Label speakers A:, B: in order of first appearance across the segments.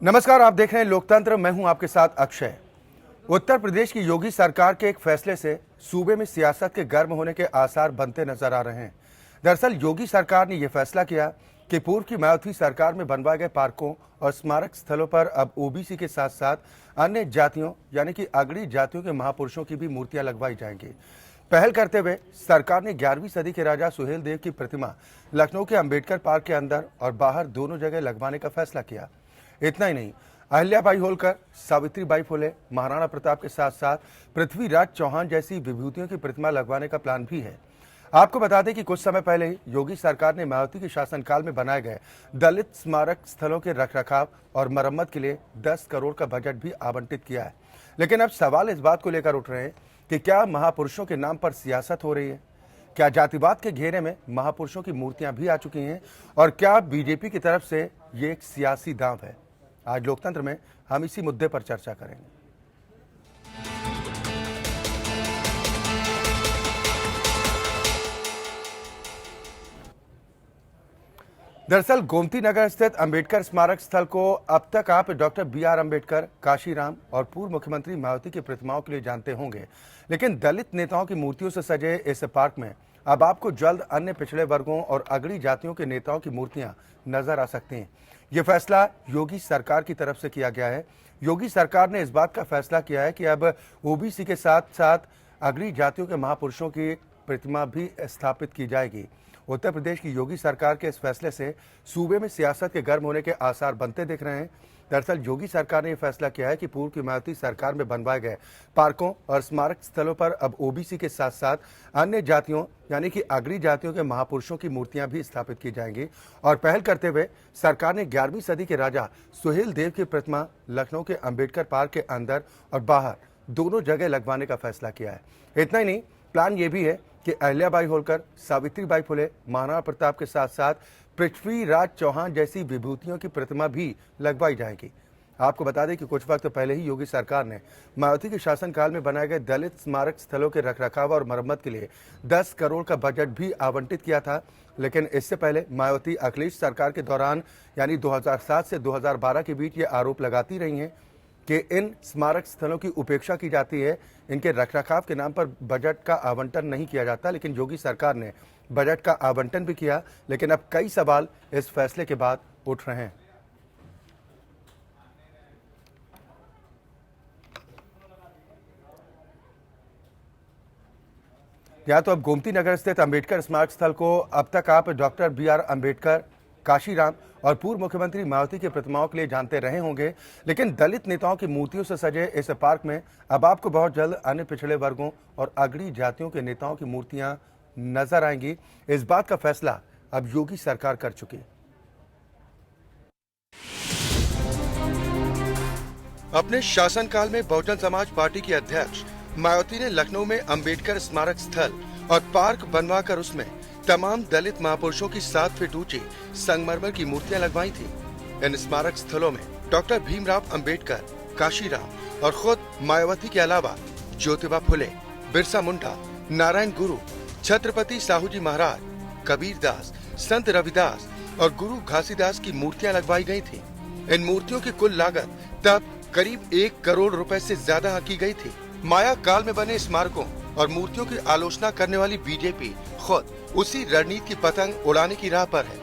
A: नमस्कार, आप देख रहे हैं लोकतंत्र। मैं हूं आपके साथ अक्षय। उत्तर प्रदेश की योगी सरकार के एक फैसले से सूबे में सियासत के गर्म होने के आसार बनते नजर आ रहे हैं। दरअसल योगी सरकार ने यह फैसला किया कि पूर्व की मायावती सरकार में बनवाए गए पार्कों और स्मारक स्थलों पर अब ओबीसी के साथ साथ अन्य जातियों यानी कि अगड़ी जातियों के महापुरुषों की भी मूर्तियां लगवाई जाएंगी। पहल करते हुए सरकार ने 11वीं सदी के राजा सुहेल देव की प्रतिमा लखनऊ के अंबेडकर पार्क के अंदर और बाहर दोनों जगह लगवाने का फैसला किया। इतना ही नहीं, अहिल्याबाई होलकर, सावित्रीबाई फुले, महाराणा प्रताप के साथ साथ पृथ्वीराज चौहान जैसी विभूतियों की प्रतिमा लगवाने का प्लान भी है। आपको बता दें कि कुछ समय पहले ही योगी सरकार ने मायावती के शासनकाल में बनाए गए दलित स्मारक स्थलों के रखरखाव और मरम्मत के लिए 10 करोड़ का बजट भी आवंटित किया है। लेकिन अब सवाल इस बात को लेकर उठ रहे हैं कि क्या महापुरुषों के नाम पर सियासत हो रही है? क्या जातिवाद के घेरे में महापुरुषों की मूर्तियां भी आ चुकी हैं? और क्या बीजेपी की तरफ से ये एक सियासी दांव है? आज लोकतंत्र में हम इसी मुद्दे पर चर्चा करेंगे। दरअसल गोमती नगर स्थित अंबेडकर स्मारक स्थल को अब तक आप डॉक्टर BR अंबेडकर, काशीराम और पूर्व मुख्यमंत्री मायावती की प्रतिमाओं के लिए जानते होंगे। लेकिन दलित नेताओं की मूर्तियों से सजे इस पार्क में अब आपको जल्द अन्य पिछड़े वर्गों और अगड़ी जातियों के नेताओं की मूर्तियां नजर आ सकती हैं। यह फैसला योगी सरकार की तरफ से किया गया है। योगी सरकार ने इस बात का फैसला किया है कि अब ओबीसी के साथ साथ अगड़ी जातियों के महापुरुषों की प्रतिमा भी स्थापित की जाएगी। उत्तर प्रदेश की योगी सरकार के इस फैसले से सूबे में सियासत के गर्म होने के आसार बनते दिख रहे हैं। दरअसल योगी सरकार ने यह फैसला किया है कि पूर्व की मायावती सरकार में बनवाए गए पार्कों और स्मारक स्थलों पर अब ओबीसी के साथ साथ अन्य जातियों यानी कि अगड़ी जातियों के महापुरुषों की मूर्तियां भी स्थापित की जाएंगी। और पहल करते हुए सरकार ने 11वीं सदी के राजा सुहेल देव की प्रतिमा लखनऊ के अंबेडकर पार्क के अंदर और बाहर दोनों जगह लगवाने का फैसला किया है। इतना ही नहीं, प्लान ये भी है कि अहिल्याबाई होलकर, सावित्रीबाई फुले, महाराणा प्रताप के साथ साथ पृथ्वीराज चौहान जैसी विभूतियों की प्रतिमा भी लगवाई जाएगी। आपको बता दें कि कुछ वक्त पहले ही योगी सरकार ने मायावती के शासनकाल में बनाए गए दलित स्मारक स्थलों के रखरखाव और मरम्मत के लिए 10 करोड़ का बजट भी आवंटित किया था। लेकिन इससे पहले मायावती अखिलेश सरकार के दौरान यानी 2007 से 2012 के बीच ये आरोप लगाती रही हैं कि इन स्मारक स्थलों की उपेक्षा की जाती है, इनके रखरखाव के नाम पर बजट का आवंटन नहीं किया जाता। लेकिन योगी सरकार ने बजट का आवंटन भी किया। लेकिन अब कई सवाल इस फैसले के बाद उठ रहे हैं। या तो अब गोमती नगर स्थित अंबेडकर स्मारक स्थल को अब तक आप डॉक्टर BR अंबेडकर, काशीराम और पूर्व मुख्यमंत्री मायावती की प्रतिमाओं के लिए जानते रहे होंगे। लेकिन दलित नेताओं की मूर्तियों से सजे इस पार्क में अब आपको बहुत जल्द अन्य पिछड़े वर्गों और अगड़ी जातियों के नेताओं की मूर्तियां नजर आएंगी। इस बात का फैसला अब योगी सरकार कर चुकी है। अपने शासनकाल में बहुजन समाज पार्टी की अध्यक्ष मायावती ने लखनऊ में अंबेडकर स्मारक स्थल और पार्क बनवाकर उसमें तमाम दलित महापुरुषों की 7 फीट ऊंची संगमरमर की मूर्तियां लगवाई थी। इन स्मारक स्थलों में डॉक्टर भीमराव अंबेडकर, काशीराम और खुद मायावती के अलावा ज्योतिबा फुले, बिरसा मुंडा, नारायण गुरु, छत्रपति साहूजी महाराज, कबीरदास, संत रविदास और गुरु घासीदास की मूर्तियां लगवाई गई थी। इन मूर्तियों की कुल लागत तब करीब 1 करोड़ रुपए से ज्यादा की गई थी। माया काल में बने स्मारकों और मूर्तियों की आलोचना करने वाली बीजेपी खुद उसी रणनीति की पतंग उड़ाने की राह पर है।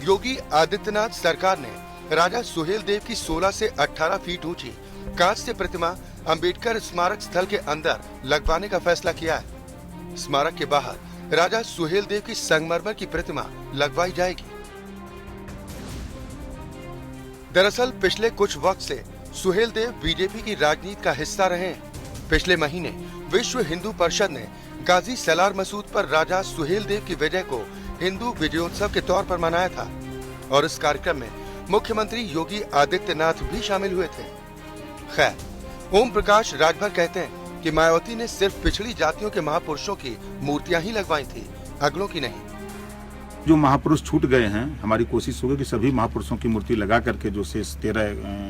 A: योगी आदित्यनाथ सरकार ने राजा सुहेल देव की 16 से 18 फीट ऊंची कांच से प्रतिमा अंबेडकर स्मारक स्थल के अंदर लगवाने का फैसला किया है। स्मारक के बाहर राजा सुहेल देव की संगमरमर की प्रतिमा लगवाई जाएगी। दरअसल पिछले कुछ वक्त से सुहेल देव बीजेपी की राजनीति का हिस्सा रहे हैं। पिछले महीने विश्व हिंदू परिषद ने गाजी सलार मसूद पर राजा सुहेल देव की विजय को हिंदू विजयोत्सव के तौर पर मनाया था और इस कार्यक्रम में मुख्यमंत्री योगी आदित्यनाथ भी शामिल हुए थे। खैर, ओम प्रकाश राजभर कहते हैं कि मायावती ने सिर्फ पिछड़ी जातियों के महापुरुषों की मूर्तियां ही लगवाई थी, अगलों की नहीं।
B: जो महापुरुष छूट गए हैं, हमारी कोशिश होगी कि सभी महापुरुषों की मूर्ति लगा करके जो शेष 13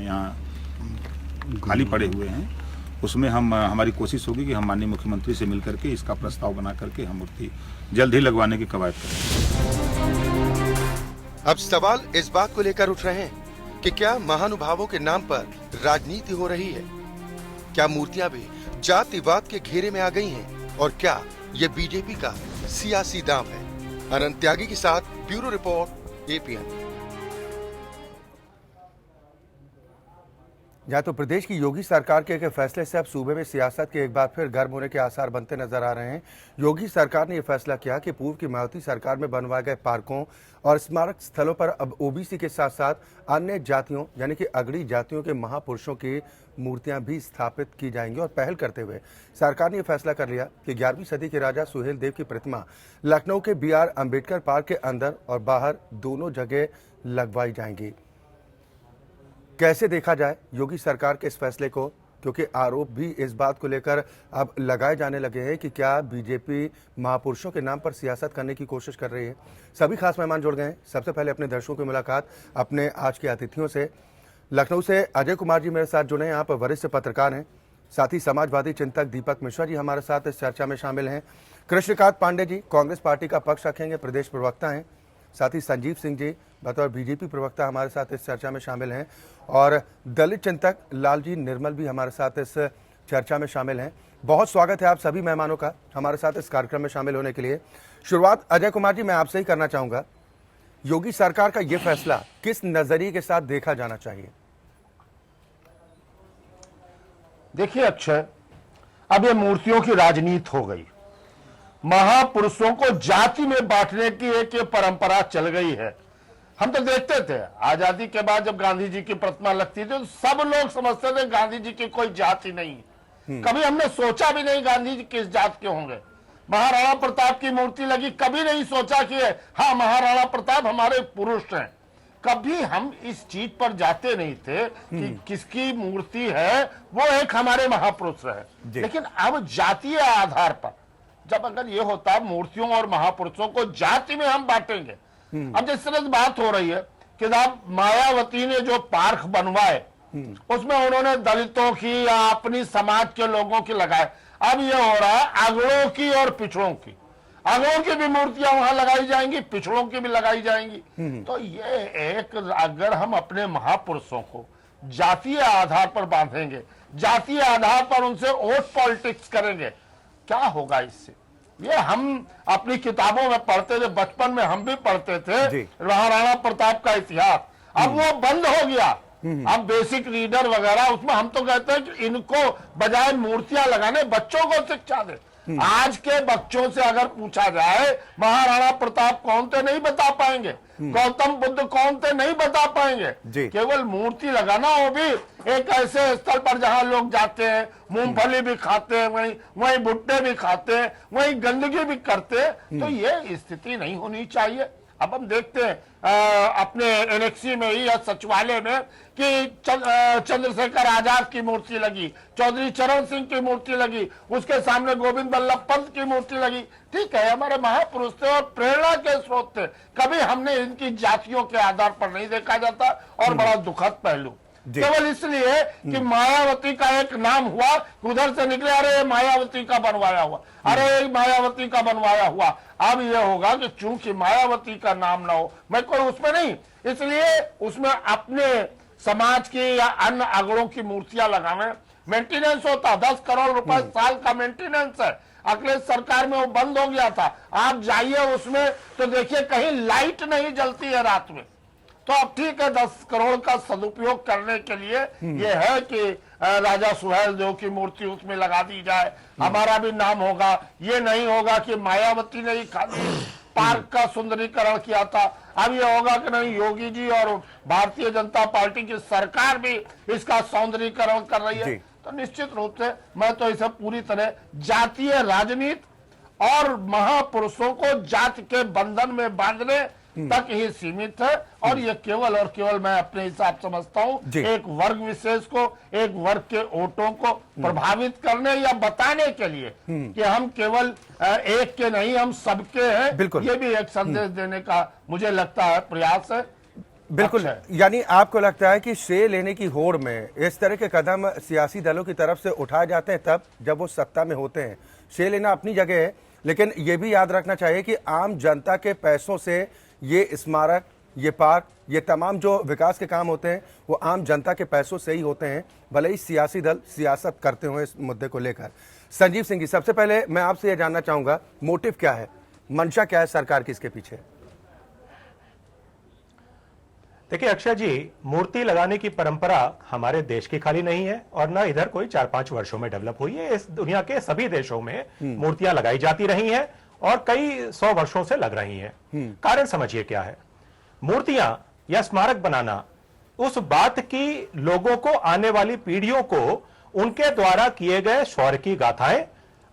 B: यहाँ खाली पड़े हुए हैं उसमें हमारी कोशिश होगी कि हम माननीय मुख्यमंत्री से मिलकर के इसका प्रस्ताव बना करके हम मूर्ति जल्द ही लगवाने की कवायद करें।
A: अब सवाल इस बात को लेकर उठ रहे हैं कि क्या महानुभावों के नाम पर राजनीति हो रही है? क्या मूर्तियां भी जातिवाद के घेरे में आ गई हैं? और क्या ये बीजेपी का सियासी दांव है? अनंत त्यागी के साथ ब्यूरो रिपोर्ट, एपीएन। या तो प्रदेश की योगी सरकार के एक फैसले से अब सूबे में सियासत के एक बार फिर गर्म होने के आसार बनते नजर आ रहे हैं। योगी सरकार ने यह फैसला किया कि पूर्व की मायावती सरकार में बनवाए गए पार्कों और स्मारक स्थलों पर अब ओबीसी के साथ साथ अन्य जातियों यानी कि अगड़ी जातियों के महापुरुषों की मूर्तियां भी स्थापित की जाएंगी। और पहल करते हुए सरकार ने यह फैसला कर लिया कि 11वीं सदी के राजा सुहेल देव की प्रतिमा लखनऊ के BR अम्बेडकर पार्क के अंदर और बाहर दोनों जगह लगवाई जाएंगी। कैसे देखा जाए योगी सरकार के इस फैसले को, क्योंकि आरोप भी इस बात को लेकर अब लगाए जाने लगे हैं कि क्या बीजेपी महापुरुषों के नाम पर सियासत करने की कोशिश कर रही है। सभी खास मेहमान जुड़ गए हैं। सबसे पहले अपने दर्शकों की मुलाकात अपने आज के अतिथियों से। लखनऊ से अजय कुमार जी मेरे साथ जुड़े हैं, आप वरिष्ठ पत्रकार हैं। साथ ही समाजवादी चिंतक दीपक मिश्रा जी हमारे साथ इस चर्चा में शामिल हैं। कृष्णकांत पांडे जी कांग्रेस पार्टी का पक्ष रखेंगे, प्रदेश प्रवक्ता हैं। साथ ही संजीव सिंह जी बतौर बीजेपी प्रवक्ता हमारे साथ इस चर्चा में शामिल हैं। और दलित चिंतक लालजी निर्मल भी हमारे साथ इस चर्चा में शामिल हैं। बहुत स्वागत है आप सभी मेहमानों का हमारे साथ इस कार्यक्रम में शामिल होने के लिए। शुरुआत अजय कुमार जी मैं आपसे ही करना चाहूंगा। योगी सरकार का यह फैसला किस नजरिए के साथ देखा जाना चाहिए?
C: देखिए अक्षय, अब ये मूर्तियों की राजनीति हो गई। महापुरुषों को जाति में बांटने की एक ये परंपरा चल गई है। हम तो देखते थे आजादी के बाद जब गांधी जी की प्रतिमा लगती थी तो सब लोग समझते थे गांधी जी की कोई जाति नहीं है। कभी हमने सोचा भी नहीं गांधी जी किस जात के होंगे। महाराणा प्रताप की मूर्ति लगी, कभी नहीं सोचा कि हाँ महाराणा प्रताप हमारे पुरुष हैं। कभी हम इस चीज पर जाते नहीं थे कि किसकी मूर्ति है वो एक हमारे महापुरुष है। लेकिन अब जातीय आधार पर जब अगर ये होता मूर्तियों और महापुरुषों को जाति में हम बांटेंगे। अब जिस तरह से बात हो रही है कि साहब मायावती ने जो पार्क बनवाए उसमें उन्होंने दलितों की या अपनी समाज के लोगों की लगाए। अब ये हो रहा है अगड़ों की और पिछड़ों की। अगड़ों की भी मूर्तियां वहां लगाई जाएंगी, पिछड़ों की भी लगाई जाएंगी। तो ये एक अगर हम अपने महापुरुषों को जातीय आधार पर बांधेंगे, जातीय आधार पर उनसे वोट पॉलिटिक्स करेंगे, क्या होगा इससे? ये हम अपनी किताबों में पढ़ते थे, बचपन में हम भी पढ़ते थे महाराणा प्रताप का इतिहास। अब वो बंद हो गया। अब बेसिक रीडर वगैरह उसमें हम तो कहते हैं कि इनको बजाय मूर्तियां लगाने बच्चों को शिक्षा दे। आज के बच्चों से अगर पूछा जाए महाराणा प्रताप कौन थे नहीं बता पाएंगे, गौतम बुद्ध कौन थे नहीं बता पाएंगे। केवल मूर्ति लगाना, वो भी एक ऐसे स्थल पर जहां लोग जाते हैं, मूंगफली भी खाते हैं, वहीं भुट्टे भी खाते हैं, वहीं गंदगी भी करते हैं। तो ये स्थिति नहीं होनी चाहिए। अब हम देखते हैं अपने एनेक्सी में ही या सचिवालय में कि चंद्रशेखर आजाद की मूर्ति लगी, चौधरी चरण सिंह की मूर्ति लगी, उसके सामने गोविंद बल्लभ पंत की मूर्ति लगी। ठीक है, हमारे महापुरुष थे और प्रेरणा के स्रोत थे। कभी हमने इनकी जातियों के आधार पर नहीं देखा जाता। और बड़ा दुखद पहलू केवल इसलिए कि मायावती का एक नाम हुआ, उधर से निकले अरे मायावती का बनवाया हुआ, अरे मायावती का बनवाया हुआ। अब यह होगा कि चूंकि मायावती का नाम ना हो, मैं कोई उसमें नहीं, इसलिए उसमें अपने समाज की या अन्य अगड़ों की मूर्तियां लगावे। मेंटेनेंस होता 10 करोड़ रुपए साल का मेंटेनेंस है। अखिलेश सरकार में वो बंद हो गया था। आप जाइए उसमें तो देखिए कहीं लाइट नहीं जलती है रात में। तो अब ठीक है, 10 करोड़ का सदुपयोग करने के लिए ये है कि राजा सुहेल देव की मूर्ति उसमें लगा दी जाए, हमारा भी नाम होगा। ये नहीं होगा कि मायावती ने ही खाली पार्क का सुंदरीकरण किया था। अब ये होगा कि नहीं, योगी जी और भारतीय जनता पार्टी की सरकार भी इसका सौंदर्यीकरण कर रही है। तो निश्चित रूप से मैं तो इसे पूरी तरह जातीय राजनीति और महापुरुषों को जाति के बंधन में बांधने तक ही सीमित है। और ये केवल और केवल मैं अपने हिसाब समझता हूँ एक वर्ग विशेष को, एक वर्ग के वोटों को प्रभावित करने या बताने के लिए कि हम केवल एक के नहीं, हम सबके हैं। ये भी एक संदेश देने का मुझे लगता है प्रयास है।
A: बिल्कुल। यानी आपको लगता है कि श्रेय लेने की होड़ में इस तरह के कदम सियासी दलों की तरफ से उठाए जाते हैं तब जब वो सत्ता में होते हैं। श्रेय लेना अपनी जगह है, लेकिन ये भी याद रखना चाहिए कि आम जनता के पैसों से ये स्मारक ये पार्क, ये तमाम जो विकास के काम होते हैं वो आम जनता के पैसों से ही होते हैं, भले ही सियासी दल सियासत करते हुए इस मुद्दे को लेकर। संजीव सिंह जी, सबसे पहले मैं आपसे ये जानना चाहूंगा, मोटिव क्या है, मंशा क्या है सरकार की इसके पीछे?
D: देखिए अक्षय जी, मूर्ति लगाने की परंपरा हमारे देश की खाली नहीं है और ना इधर कोई 4-5 वर्षों में डेवलप हुई है। इस दुनिया के सभी देशों में मूर्तियां लगाई जाती रही हैं और कई 100 वर्षों से लग रही हैं। कारण समझिए क्या है। मूर्तियां या स्मारक बनाना उस बात की लोगों को, आने वाली पीढ़ियों को उनके द्वारा किए गए शौर्य की गाथाएं,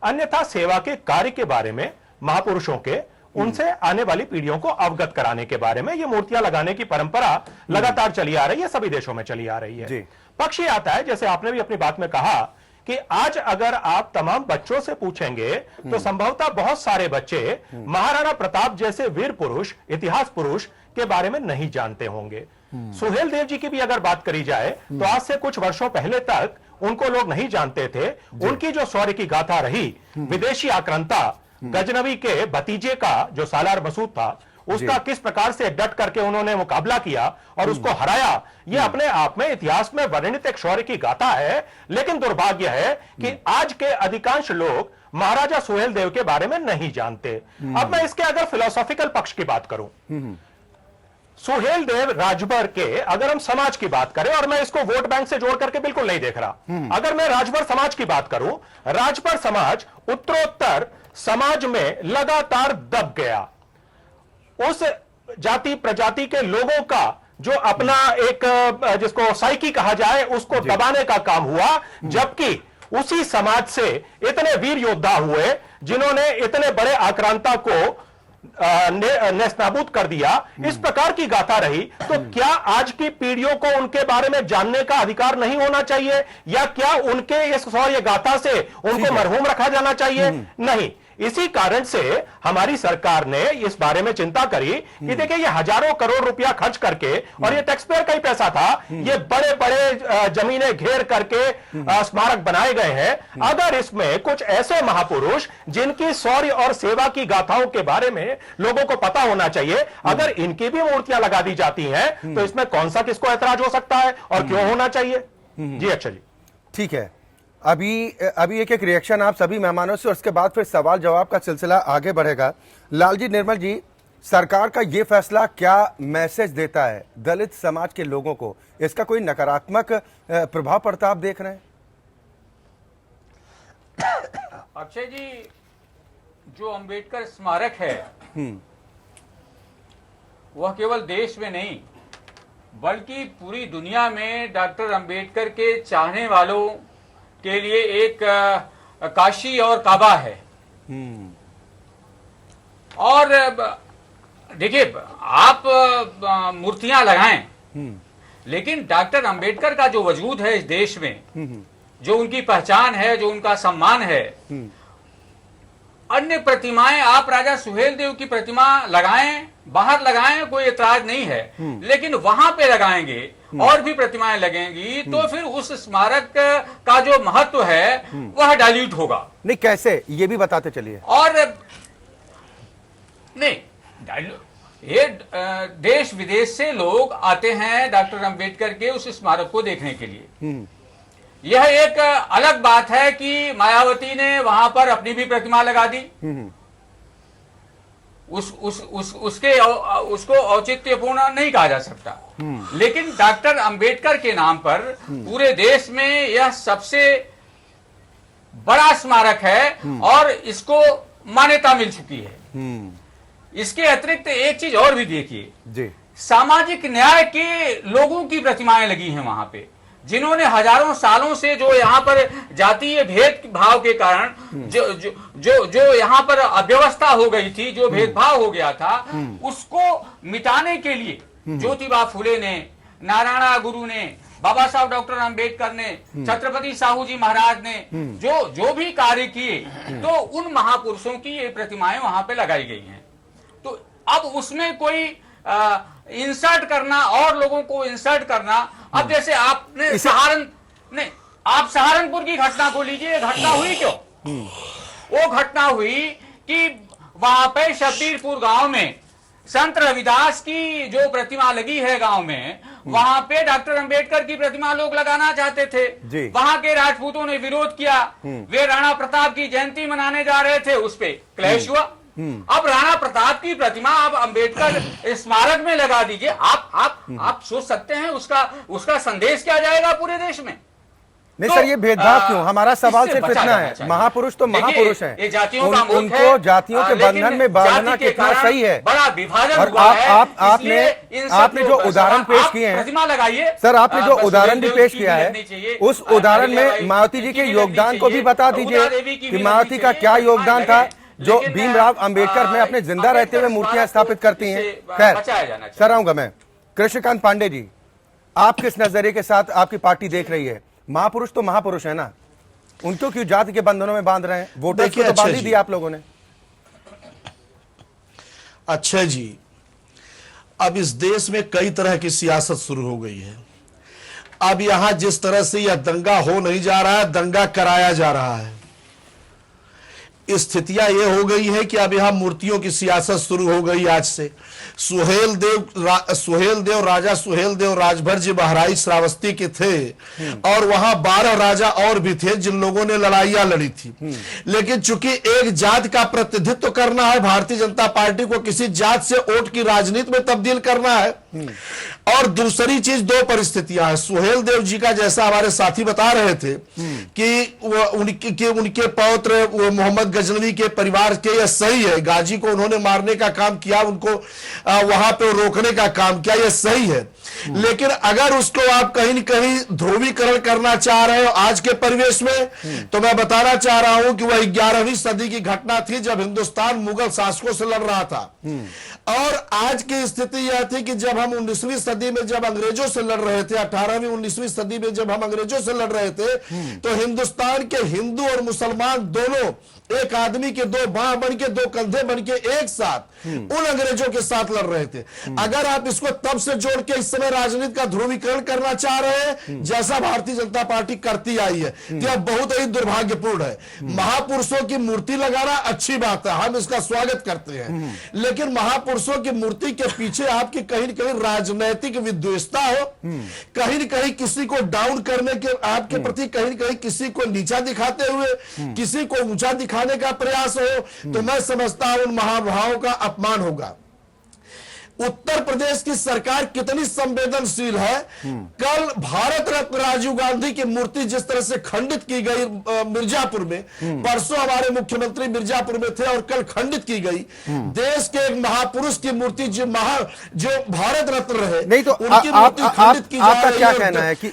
D: अन्यथा सेवा के कार्य के बारे में, महापुरुषों के, उनसे आने वाली पीढ़ियों को अवगत कराने के बारे में ये मूर्तियां लगाने की परंपरा लगातार चली आ रही है, सभी देशों में चली आ रही है। पक्ष ये आता है, जैसे आपने भी अपनी बात में कहा, कि आज अगर आप तमाम बच्चों से पूछेंगे तो संभवतः बहुत सारे बच्चे महाराणा प्रताप जैसे वीर पुरुष, इतिहास पुरुष के बारे में नहीं जानते होंगे। सुहेल देव जी की भी अगर बात करी जाए तो आज से कुछ वर्षों पहले तक उनको लोग नहीं जानते थे। उनकी जो शौर्य की गाथा रही, विदेशी आक्रांता गजनवी के भतीजे का जो सालार मसूद था, उसका किस प्रकार से डट करके उन्होंने मुकाबला किया और उसको हराया, यह अपने आप में इतिहास में वर्णित एक शौर्य की गाथा है। लेकिन दुर्भाग्य है कि आज के अधिकांश लोग महाराजा सुहेल देव के बारे में नहीं जानते। अब मैं इसके अगर फिलोसॉफिकल पक्ष की बात करूं, सुहेल देव राजभर के, अगर हम समाज की बात करें, और मैं इसको वोट बैंक से जोड़ करके बिल्कुल नहीं देख रहा, अगर मैं राजभर समाज की बात करूं, राजभर समाज उत्तरोत्तर समाज में लगातार दब गया। उस जाति प्रजाति के लोगों का जो अपना एक, जिसको साइकी कहा जाए, उसको दबाने का काम हुआ, जबकि उसी समाज से इतने वीर योद्धा हुए जिन्होंने इतने बड़े आक्रांता को नेस्तनाबूद कर दिया। इस प्रकार की गाथा रही, तो क्या आज की पीढ़ियों को उनके बारे में जानने का अधिकार नहीं होना चाहिए, या क्या उनके इस शौर्य गाथा से उनको मरहूम रखा जाना चाहिए? नहीं। इसी कारण से हमारी सरकार ने इस बारे में चिंता करी कि देखिए, ये हजारों करोड़ रुपया खर्च करके, और ये टैक्स पेयर का ही पैसा था, ये बड़े बड़े जमीनें घेर करके स्मारक बनाए गए हैं। अगर इसमें कुछ ऐसे महापुरुष जिनकी शौर्य और सेवा की गाथाओं के बारे में लोगों को पता होना चाहिए, अगर इनकी भी मूर्तियां लगा दी जाती हैं, तो इसमें कौन सा किसको ऐतराज हो सकता है और क्यों होना चाहिए? जी अच्छा जी,
A: ठीक है। अभी एक रिएक्शन आप सभी मेहमानों से, और उसके बाद फिर सवाल जवाब का सिलसिला आगे बढ़ेगा। लालजी निर्मल जी, सरकार का ये फैसला क्या मैसेज देता है दलित समाज के लोगों को? इसका कोई नकारात्मक प्रभाव पड़ता आप देख रहे हैं?
E: अक्षय जी, जो अंबेडकर स्मारक है वह केवल देश में नहीं बल्कि पूरी दुनिया में डॉक्टर अंबेडकर के चाहने वालों के लिए एक काशी और काबा है। और देखिए, आप मूर्तियां लगाएं, लेकिन डॉक्टर अंबेडकर का जो वजूद है इस देश में, जो उनकी पहचान है, जो उनका सम्मान है, अन्य प्रतिमाएं, आप राजा सुहेल देव की प्रतिमा लगाएं, बाहर लगाएं, कोई एतराज नहीं है, लेकिन वहां पे लगाएंगे और भी प्रतिमाएं लगेंगी तो फिर उस स्मारक का जो महत्व है वह डाइल्यूट होगा।
A: नहीं, कैसे, ये भी बताते चलिए।
E: और नहीं, ये देश विदेश से लोग आते हैं डॉक्टर अंबेडकर के उस स्मारक को देखने के लिए। यह एक अलग बात है कि मायावती ने वहां पर अपनी भी प्रतिमा लगा दी, उसको औचित्यपूर्ण नहीं कहा जा सकता, लेकिन डॉक्टर अंबेडकर के नाम पर पूरे देश में यह सबसे बड़ा स्मारक है और इसको मान्यता मिल चुकी है। इसके अतिरिक्त एक चीज और भी देखिए, सामाजिक न्याय के लोगों की प्रतिमाएं लगी हैं वहां पे, जिन्होंने हजारों सालों से जो यहाँ पर जातीय भेदभाव के कारण जो यहाँ पर अव्यवस्था हो गई थी, जो भेदभाव हो गया था, उसको मिटाने के लिए ज्योतिबा फुले ने, नारायण गुरु ने, बाबा साहब डॉक्टर अंबेडकर ने, छत्रपति साहू जी महाराज ने जो भी कार्य किए, तो उन महापुरुषों की ये प्रतिमाएं वहां पे लगाई गई हैं। तो अब उसमें कोई इंसर्ट करना और लोगों को इंसर्ट करना, अब जैसे आपने आप सहारनपुर की घटना को लीजिए, घटना हुई क्यों? वो घटना हुई कि वहां पे शब्बीरपुर गांव में संत रविदास की जो प्रतिमा लगी है गांव में, वहां पे डॉक्टर अंबेडकर की प्रतिमा लोग लगाना चाहते थे। वहां के राजपूतों ने विरोध किया। वे राणा प्रताप की जयंती मनाने जा रहे थे, उस पे क्लैश हुआ। अब राणा प्रताप की प्रतिमा आप अंबेडकर स्मारक में लगा दीजिए। आप सोच सकते हैं उसका संदेश क्या जाएगा पूरे देश में।
A: नहीं सर, ये भेदभाव क्यों? हमारा सवाल सिर्फ इतना है, महापुरुष तो महापुरुष हैं, उनको जातियों के बंधन में बांधना कितना सही है।
E: बड़ा विभाजन
A: और
E: हुआ है।
A: आपने जो उदाहरण पेश किए हैं सर, आपने जो उदाहरण भी पेश किया है, उस उदाहरण में मायावती जी के योगदान को भी बता दीजिए कि मायावती का क्या योगदान था जो भीमराव अंबेडकर में अपने जिंदा रहते हुए मूर्तियां स्थापित करती हैं। खैर, सर आऊंगा मैं। कृष्णकांत पांडे जी, आप किस नजरिए के साथ आपकी पार्टी देख रही है? महापुरुष तो महापुरुष है ना, उनको क्यों जाति के बंधनों में बांध रहे हैं? वोटर को तो बांध ही दिया आप लोगों ने।
C: अच्छा जी, अब इस देश में कई तरह की सियासत शुरू हो गई है। अब यहां जिस तरह से यह दंगा हो नहीं जा रहा है, दंगा कराया जा रहा है। स्थितियां यह हो गई है कि अब यहां मूर्तियों की सियासत शुरू हो गई। आज से सुहेल देव राजा सुहेल देव राजभर जी बहराइच श्रावस्ती के थे, और वहां 12 राजा और भी थे जिन लोगों ने लड़ाइयां लड़ी थी। लेकिन चूंकि एक जात का प्रतिनिधित्व करना है, भारतीय जनता पार्टी को किसी जात से वोट की राजनीति में तब्दील करना है। और दूसरी चीज, दो परिस्थितियां हैं। सुहेल देव जी का, जैसा हमारे साथी बता रहे थे कि उनके पौत्र मोहम्मद गजनवी के परिवार के, यह सही है, गाजी को उन्होंने मारने का काम किया, उनको वहां पे रोकने का काम किया, यह सही है। लेकिन अगर उसको आप कहीं न कहीं ध्रुवीकरण करना चाह रहे हो आज के परिवेश में, तो मैं बताना चाह रहा हूं कि वह 11वीं सदी की घटना थी जब हिंदुस्तान मुगल शासकों से लड़ रहा था। और आज की स्थिति यह थी कि जब हम 19वीं सदी में जब अंग्रेजों से लड़ रहे थे, 18वीं 19वीं सदी में जब हम अंग्रेजों से लड़ रहे थे, तो हिंदुस्तान के हिंदू और मुसलमान दोनों एक आदमी के दो बाह बन के, दो कंधे बन के एक साथ उन अंग्रेजों के साथ लड़ रहे थे। अगर आप इसको तब से जोड़ के इस समय राजनीति का ध्रुवीकरण करना चाह रहे हैं, जैसा भारतीय जनता पार्टी करती आई है, तो यह बहुत ही दुर्भाग्यपूर्ण है। महापुरुषों की मूर्ति लगाना अच्छी बात है, हम इसका स्वागत करते हैं, लेकिन महापुरुषों की मूर्ति के पीछे आपकी कहीं न कहीं राजनैतिक विद्वेषता हो, कहीं न कहीं किसी को डाउन करने के आपके प्रति कहीं न कहीं किसी को नीचा दिखाते हुए किसी को ऊंचा दिखाने का प्रयास हो, तो मैं समझता हूं उन महानुभावों का अपमान होगा। उत्तर प्रदेश की सरकार कितनी संवेदनशील है। कल भारत रत्न राजीव गांधी की मूर्ति जिस तरह से खंडित की गई मिर्जापुर में, परसों हमारे मुख्यमंत्री मिर्जापुर में थे और कल खंडित की गई। देश के एक महापुरुष की मूर्ति जो भारत रत्न रहे,
A: नहीं तो
C: उनकी मूर्ति खंडित की जा रही है।
A: आपका क्या कहना है कि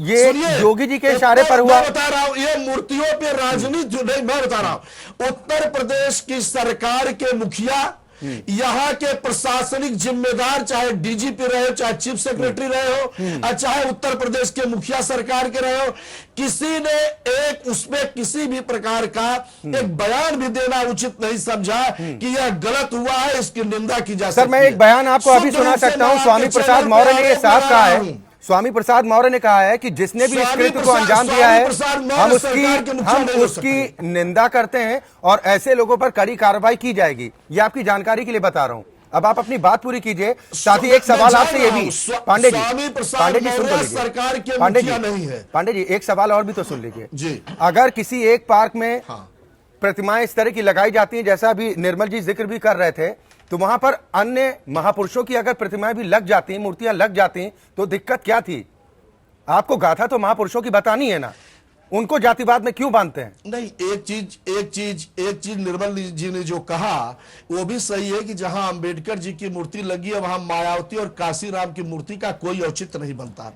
A: ये योगी जी के इशारे पर हुआ?
C: मैं बता रहा हूं, ये मूर्तियों पे राजनीति नहीं, मैं बता रहा हूं उत्तर प्रदेश की सरकार के मुखिया, यहां के प्रशासनिक जिम्मेदार, चाहे डीजीपी रहे हो, चाहे चीफ सेक्रेटरी रहे हो, चाहे उत्तर प्रदेश के मुखिया सरकार के रहे हो, किसी ने एक उसमें किसी भी प्रकार का एक बयान भी देना उचित नहीं समझा कि यह गलत हुआ है, इसकी निंदा की जा सकती है।
A: सर, मैं एक बयान आपको अभी सुना सकता हूं। स्वामी प्रसाद मौर्य ने यह साफ कहा है, स्वामी प्रसाद मौर्य ने कहा है कि जिसने भी इस कृत्य को अंजाम दिया है, हम उसकी निंदा करते हैं और ऐसे लोगों पर कड़ी कार्रवाई की जाएगी। ये आपकी जानकारी के लिए बता रहा हूं। अब आप अपनी बात पूरी कीजिए। साथ ही एक सवाल आपसे ये भी, पांडे जी सुन तो लीजिए। पांडे जी एक सवाल और भी तो सुन लीजिए। अगर किसी एक पार्क में प्रतिमाएं इस तरह की लगाई जाती हैं, जैसा अभी निर्मल जी जिक्र भी कर रहे थे, तो वहां पर अन्य महापुरुषों की अगर प्रतिमाएं भी लग जाती, मूर्तियां लग जाती, तो दिक्कत क्या थी? आपको गाथा तो महापुरुषों की बतानी है ना, उनको जातिवाद में क्यों बांधते हैं?
C: नहीं, एक चीज निर्मल जी ने जो कहा वो भी सही है कि जहां अंबेडकर जी की मूर्ति लगी है, वहां मायावती और काशीराम की मूर्ति का कोई औचित्य नहीं बनता।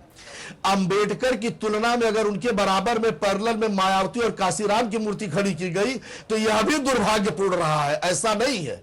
C: अंबेडकर की तुलना में अगर उनके बराबर में पैरेलल में मायावती और काशीराम की मूर्ति खड़ी की गई, तो यह भी दुर्भाग्यपूर्ण रहा है, ऐसा नहीं है।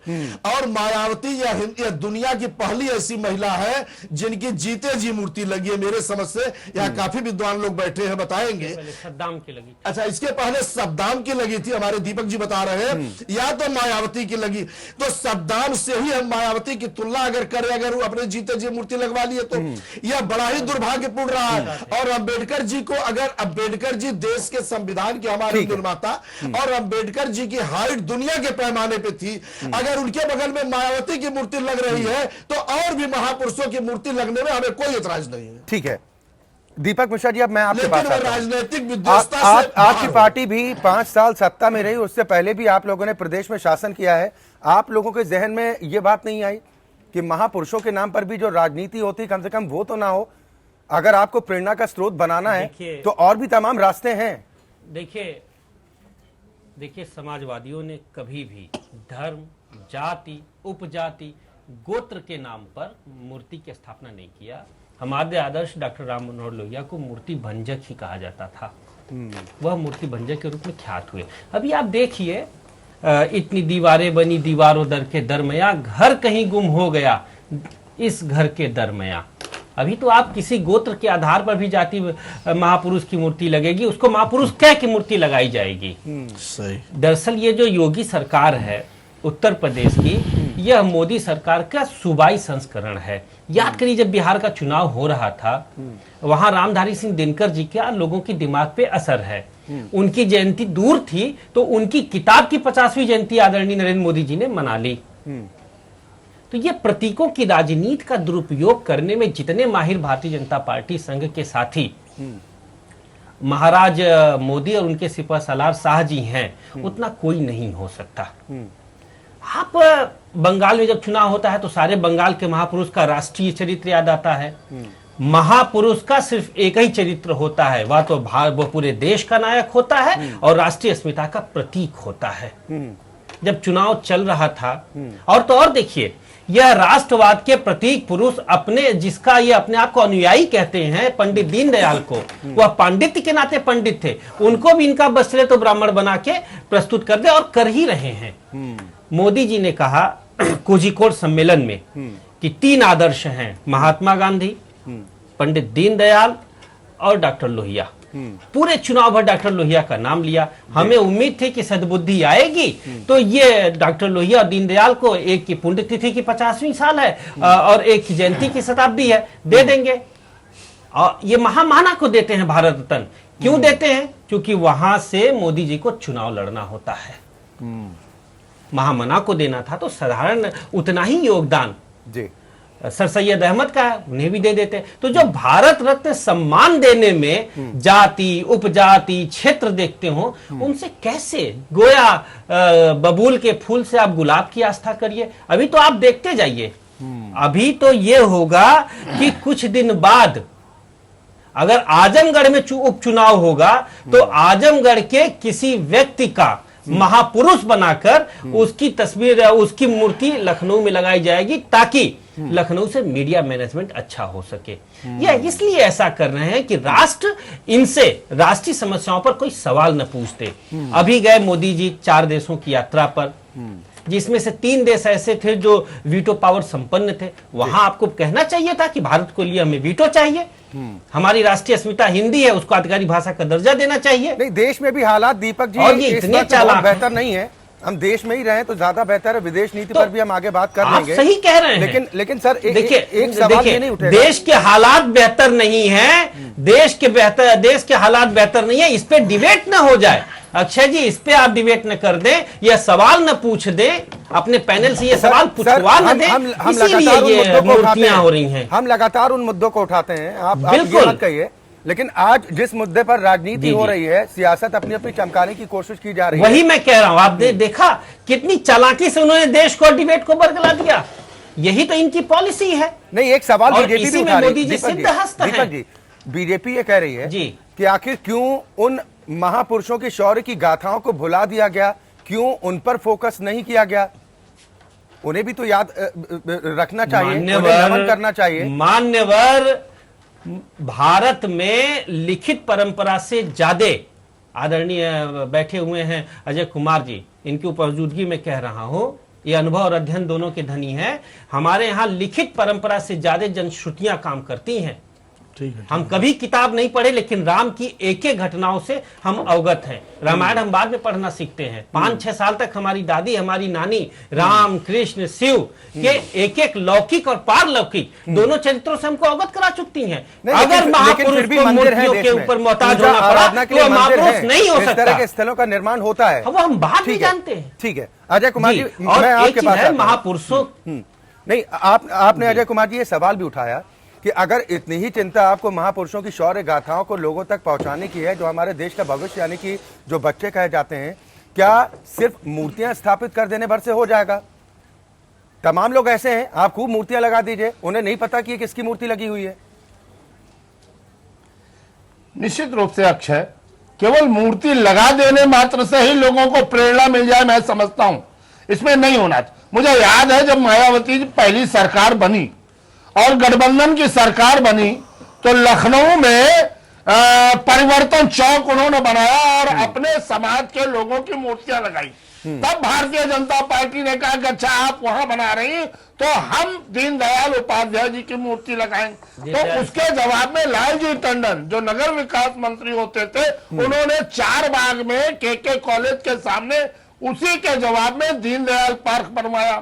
C: और मायावती यह दुनिया की पहली ऐसी महिला है जिनकी जीते जी मूर्ति लगी है। मेरे समझ से यहाँ काफी विद्वान लोग बैठे हैं, बताएंगे।
F: सद्दाम की लगी।
C: अच्छा, इसके पहले सद्दाम की लगी थी, हमारे दीपक जी बता रहे हैं, या तो मायावती की लगी। तो सद्दाम से ही हम मायावती की तुलना अगर करें, अगर वो अपने जीते जी मूर्ति लगवा लिए तो यह बड़ा ही दुर्भाग्यपूर्ण रहा है। और अम्बेडकर जी को, अगर अम्बेडकर जी देश के संविधान के हमारे निर्माता और अम्बेडकर जी की हाइट दुनिया के पैमाने पे थी, अगर उनके बगल में मायावती की मूर्ति लग रही है तो और भी महापुरुषों की मूर्ति लगने में हमें कोई एतराज नहीं है।
A: ठीक है दीपक मिश्रा जी, अब मैं आपके
C: लेकिन
A: पास
C: वो
A: आता हूं।
C: राजनीतिक विद्वेषता से
A: आपकी पार्टी भी 5 साल सत्ता में रही, उससे पहले भी आप लोगों ने प्रदेश में शासन किया है। आप लोगों के जहन में ये बात नहीं आई कि महापुरुषों के नाम पर भी जो राजनीति होती कम से कम वो तो ना हो? अगर आपको प्रेरणा का स्रोत बनाना है तो और भी तमाम रास्ते हैं।
F: देखिए समाजवादियों ने कभी भी धर्म, जाति, उपजाति, गोत्र के नाम पर मूर्ति की स्थापना नहीं किया। हमारे आदर्श डॉक्टर राम मनोहर लोहिया को मूर्ति भंजक ही कहा जाता था। वह मूर्ति भंजक के रूप में ख्यात हुए। अभी आप देखिए, इतनी दीवारें बनी, दीवारों दर के दरमिया घर कहीं गुम हो गया, इस घर के दरमिया। अभी तो आप किसी गोत्र के आधार पर भी जाति महापुरुष की मूर्ति लगेगी, उसको महापुरुष कह के मूर्ति लगाई जाएगी।
C: सही।
F: दरअसल ये जो योगी सरकार है उत्तर प्रदेश की, यह मोदी सरकार का सूबाई संस्करण है। याद करिए, जब बिहार का चुनाव हो रहा था, वहां रामधारी सिंह दिनकर जी का लोगों के दिमाग पे असर है। उनकी जयंती दूर थी तो उनकी किताब की 50वीं जयंती आदरणीय नरेंद्र मोदी जी ने मना ली। तो ये प्रतीकों की राजनीति का दुरुपयोग करने में जितने माहिर भारतीय जनता पार्टी संघ के साथी महाराज मोदी और उनके सिपह सलार शाह जी हैं, उतना कोई नहीं हो सकता। आप बंगाल में जब चुनाव होता है तो सारे बंगाल के महापुरुष का राष्ट्रीय चरित्र याद आता है। महापुरुष का सिर्फ एक ही चरित्र होता है, वह तो वो पूरे देश का नायक होता है और राष्ट्रीय अस्मिता का प्रतीक होता है। जब चुनाव चल रहा था, और तो और देखिए, यह राष्ट्रवाद के प्रतीक पुरुष अपने, जिसका ये अपने आप को अनुयायी कहते हैं, पंडित दीनदयाल को, वह पांडित्य के नाते पंडित थे, उनको भी इनका बसले तो ब्राह्मण बना के प्रस्तुत कर दे, और कर ही रहे हैं। मोदी जी ने कहा कोझिकोड सम्मेलन में कि 3 आदर्श हैं, महात्मा गांधी, पंडित दीनदयाल और डॉक्टर लोहिया। पूरे चुनाव भर डॉक्टर लोहिया का नाम लिया। हमें उम्मीद थी कि सद्बुद्धि आएगी तो ये डॉक्टर लोहिया और दीनदयाल को, एक की पुण्यतिथि की 50वीं साल है और एक की जयंती की शताब्दी है, दे देंगे। और ये महामना को देते हैं भारत रत्न। क्यों देते हैं? क्योंकि वहां से मोदी जी को चुनाव लड़ना होता है। महामना को देना था तो साधारण उतना ही योगदान
A: जी
F: सर सैयद अहमद का है, उन्हें भी दे देते। तो जो भारत रत्न सम्मान देने में जाति, उपजाति, क्षेत्र देखते हो, उनसे कैसे गोया बबूल के फूल से आप गुलाब की आस्था करिए। अभी तो आप देखते जाइए, अभी तो ये होगा कि कुछ दिन बाद अगर आजमगढ़ में उपचुनाव होगा तो आजमगढ़ के किसी व्यक्ति का महापुरुष बनाकर उसकी तस्वीर, उसकी मूर्ति लखनऊ में लगाई जाएगी ताकि लखनऊ से मीडिया मैनेजमेंट अच्छा हो सके। यह इसलिए ऐसा कर रहे हैं कि राष्ट्र इनसे राष्ट्रीय समस्याओं पर कोई सवाल न पूछते। अभी गए मोदी जी 4 देशों की यात्रा पर, जिसमें से 3 देश ऐसे थे जो वीटो पावर संपन्न थे। वहां आपको कहना चाहिए था कि भारत को लिए हमें वीटो चाहिए, हमारी राष्ट्रीय अस्मिता हिंदी है, उसको आधिकारिक भाषा का दर्जा देना चाहिए।
A: नहीं, देश में भी हालात दीपक जी
F: और ये
A: इस
F: इतने
A: वक्त
F: चालाक
A: बहुत बेहतर नहीं है। हम देश में ही रहें तो ज्यादा बेहतर है। विदेश नीति पर भी हम आगे बात कर
F: आप
A: लेंगे।
F: सही कह रहे हैं।
A: लेकिन सर
F: देखिए,
A: एक सवाल ये नहीं उठेगा।
F: देश के हालात बेहतर नहीं है, देश के हालात बेहतर नहीं है, इस पे डिबेट ना हो जाए। अक्षय जी, इस पे आप डिबेट न कर दें, यह सवाल न पूछ दें, अपने पैनल से ये सवाल पूछवा न दें, इसीलिए ये मूर्तियां हो रही हैं।
A: हम लगातार उन मुद्दों को उठाते हैं, आप ये मत कहिए। लेकिन आज जिस मुद्दे पर राजनीति हो रही है, सियासत अपनी अपनी चमकाने की कोशिश की जा रही है,
F: वही मैं कह रहा हूं। आपने देखा कितनी चालाकी से उन्होंने देश को डिबेट को बरगला दिया। यही तो इनकी पॉलिसी है।
A: नहीं, एक सवाल
F: और
A: बीजेपी
F: इसी
A: भी
F: में
A: उठा रही
F: मोदी जी सिद्धहस्त हैं।
A: दीपक जी, बीजेपी ये कह रही है
F: जी
A: कि आखिर क्यों उन महापुरुषों के शौर्य की गाथाओं को भुला दिया गया, क्यों उन पर फोकस नहीं किया गया? उन्हें भी तो याद रखना चाहिए, उन्हें नमन करना चाहिए।
F: मान्यवर, भारत में लिखित परंपरा से ज्यादा, आदरणीय बैठे हुए हैं अजय कुमार जी, इनकी उपमौजूदगी में कह रहा हूं, ये अनुभव और अध्ययन दोनों के धनी हैं। हमारे यहां लिखित परंपरा से ज्यादा जनश्रुतियां काम करती हैं। हम कभी किताब नहीं पढ़े, लेकिन राम की एक एक घटनाओं से हम अवगत हैं। रामायण हम बाद में पढ़ना सीखते हैं। 5-6 साल तक हमारी दादी, हमारी नानी राम, कृष्ण, शिव के एक एक लौकिक और पारलौकिक दोनों चरित्रों से हमको अवगत करा चुकी हैं। अगर महापुरुष को मूर्तियों के ऊपर मोहताज होना पड़ा तो महापुरुष नहीं हो सकता।
A: इस तरह के स्थलों का निर्माण होता है,
F: वो हम बाद में जानते हैं।
A: ठीक है अजय कुमार जी,
F: और
A: मैं
F: एक
A: आपके
F: चीज
A: पास
F: है,
A: आता हूं।
F: महापुरुषों
A: नहीं, आपने अजय कुमार जी ये सवाल भी उठाया कि अगर इतनी ही चिंता आपको महापुरुषों की शौर्य गाथाओं को लोगों तक पहुंचाने की है, जो हमारे देश का भविष्य यानी कि जो बच्चे कहे जाते हैं, क्या सिर्फ मूर्तियां स्थापित कर देने भर से हो जाएगा? तमाम लोग ऐसे हैं, आप खूब मूर्तियां लगा दीजिए, उन्हें नहीं पता कि किसकी मूर्ति लगी हुई है।
C: निश्चित रूप से अक्षय, केवल मूर्ति लगा देने मात्र से ही लोगों को प्रेरणा मिल जाए, मैं समझता हूं इसमें नहीं होना। मुझे याद है जब मायावती की पहली सरकार बनी और गठबंधन की सरकार बनी तो लखनऊ में परिवर्तन चौक उन्होंने बनाया और अपने समाज के लोगों की मूर्तियां लगाई। तब भारतीय जनता पार्टी ने कहा कि अच्छा आप वहां बना रही तो हम दीनदयाल उपाध्याय जी की मूर्ति लगाएंगे। तो उसके जवाब में लालजी टंडन जो नगर विकास मंत्री होते थे, उन्होंने 4 बाग में के कॉलेज के सामने उसी के जवाब में दीनदयाल पार्क बनवाया।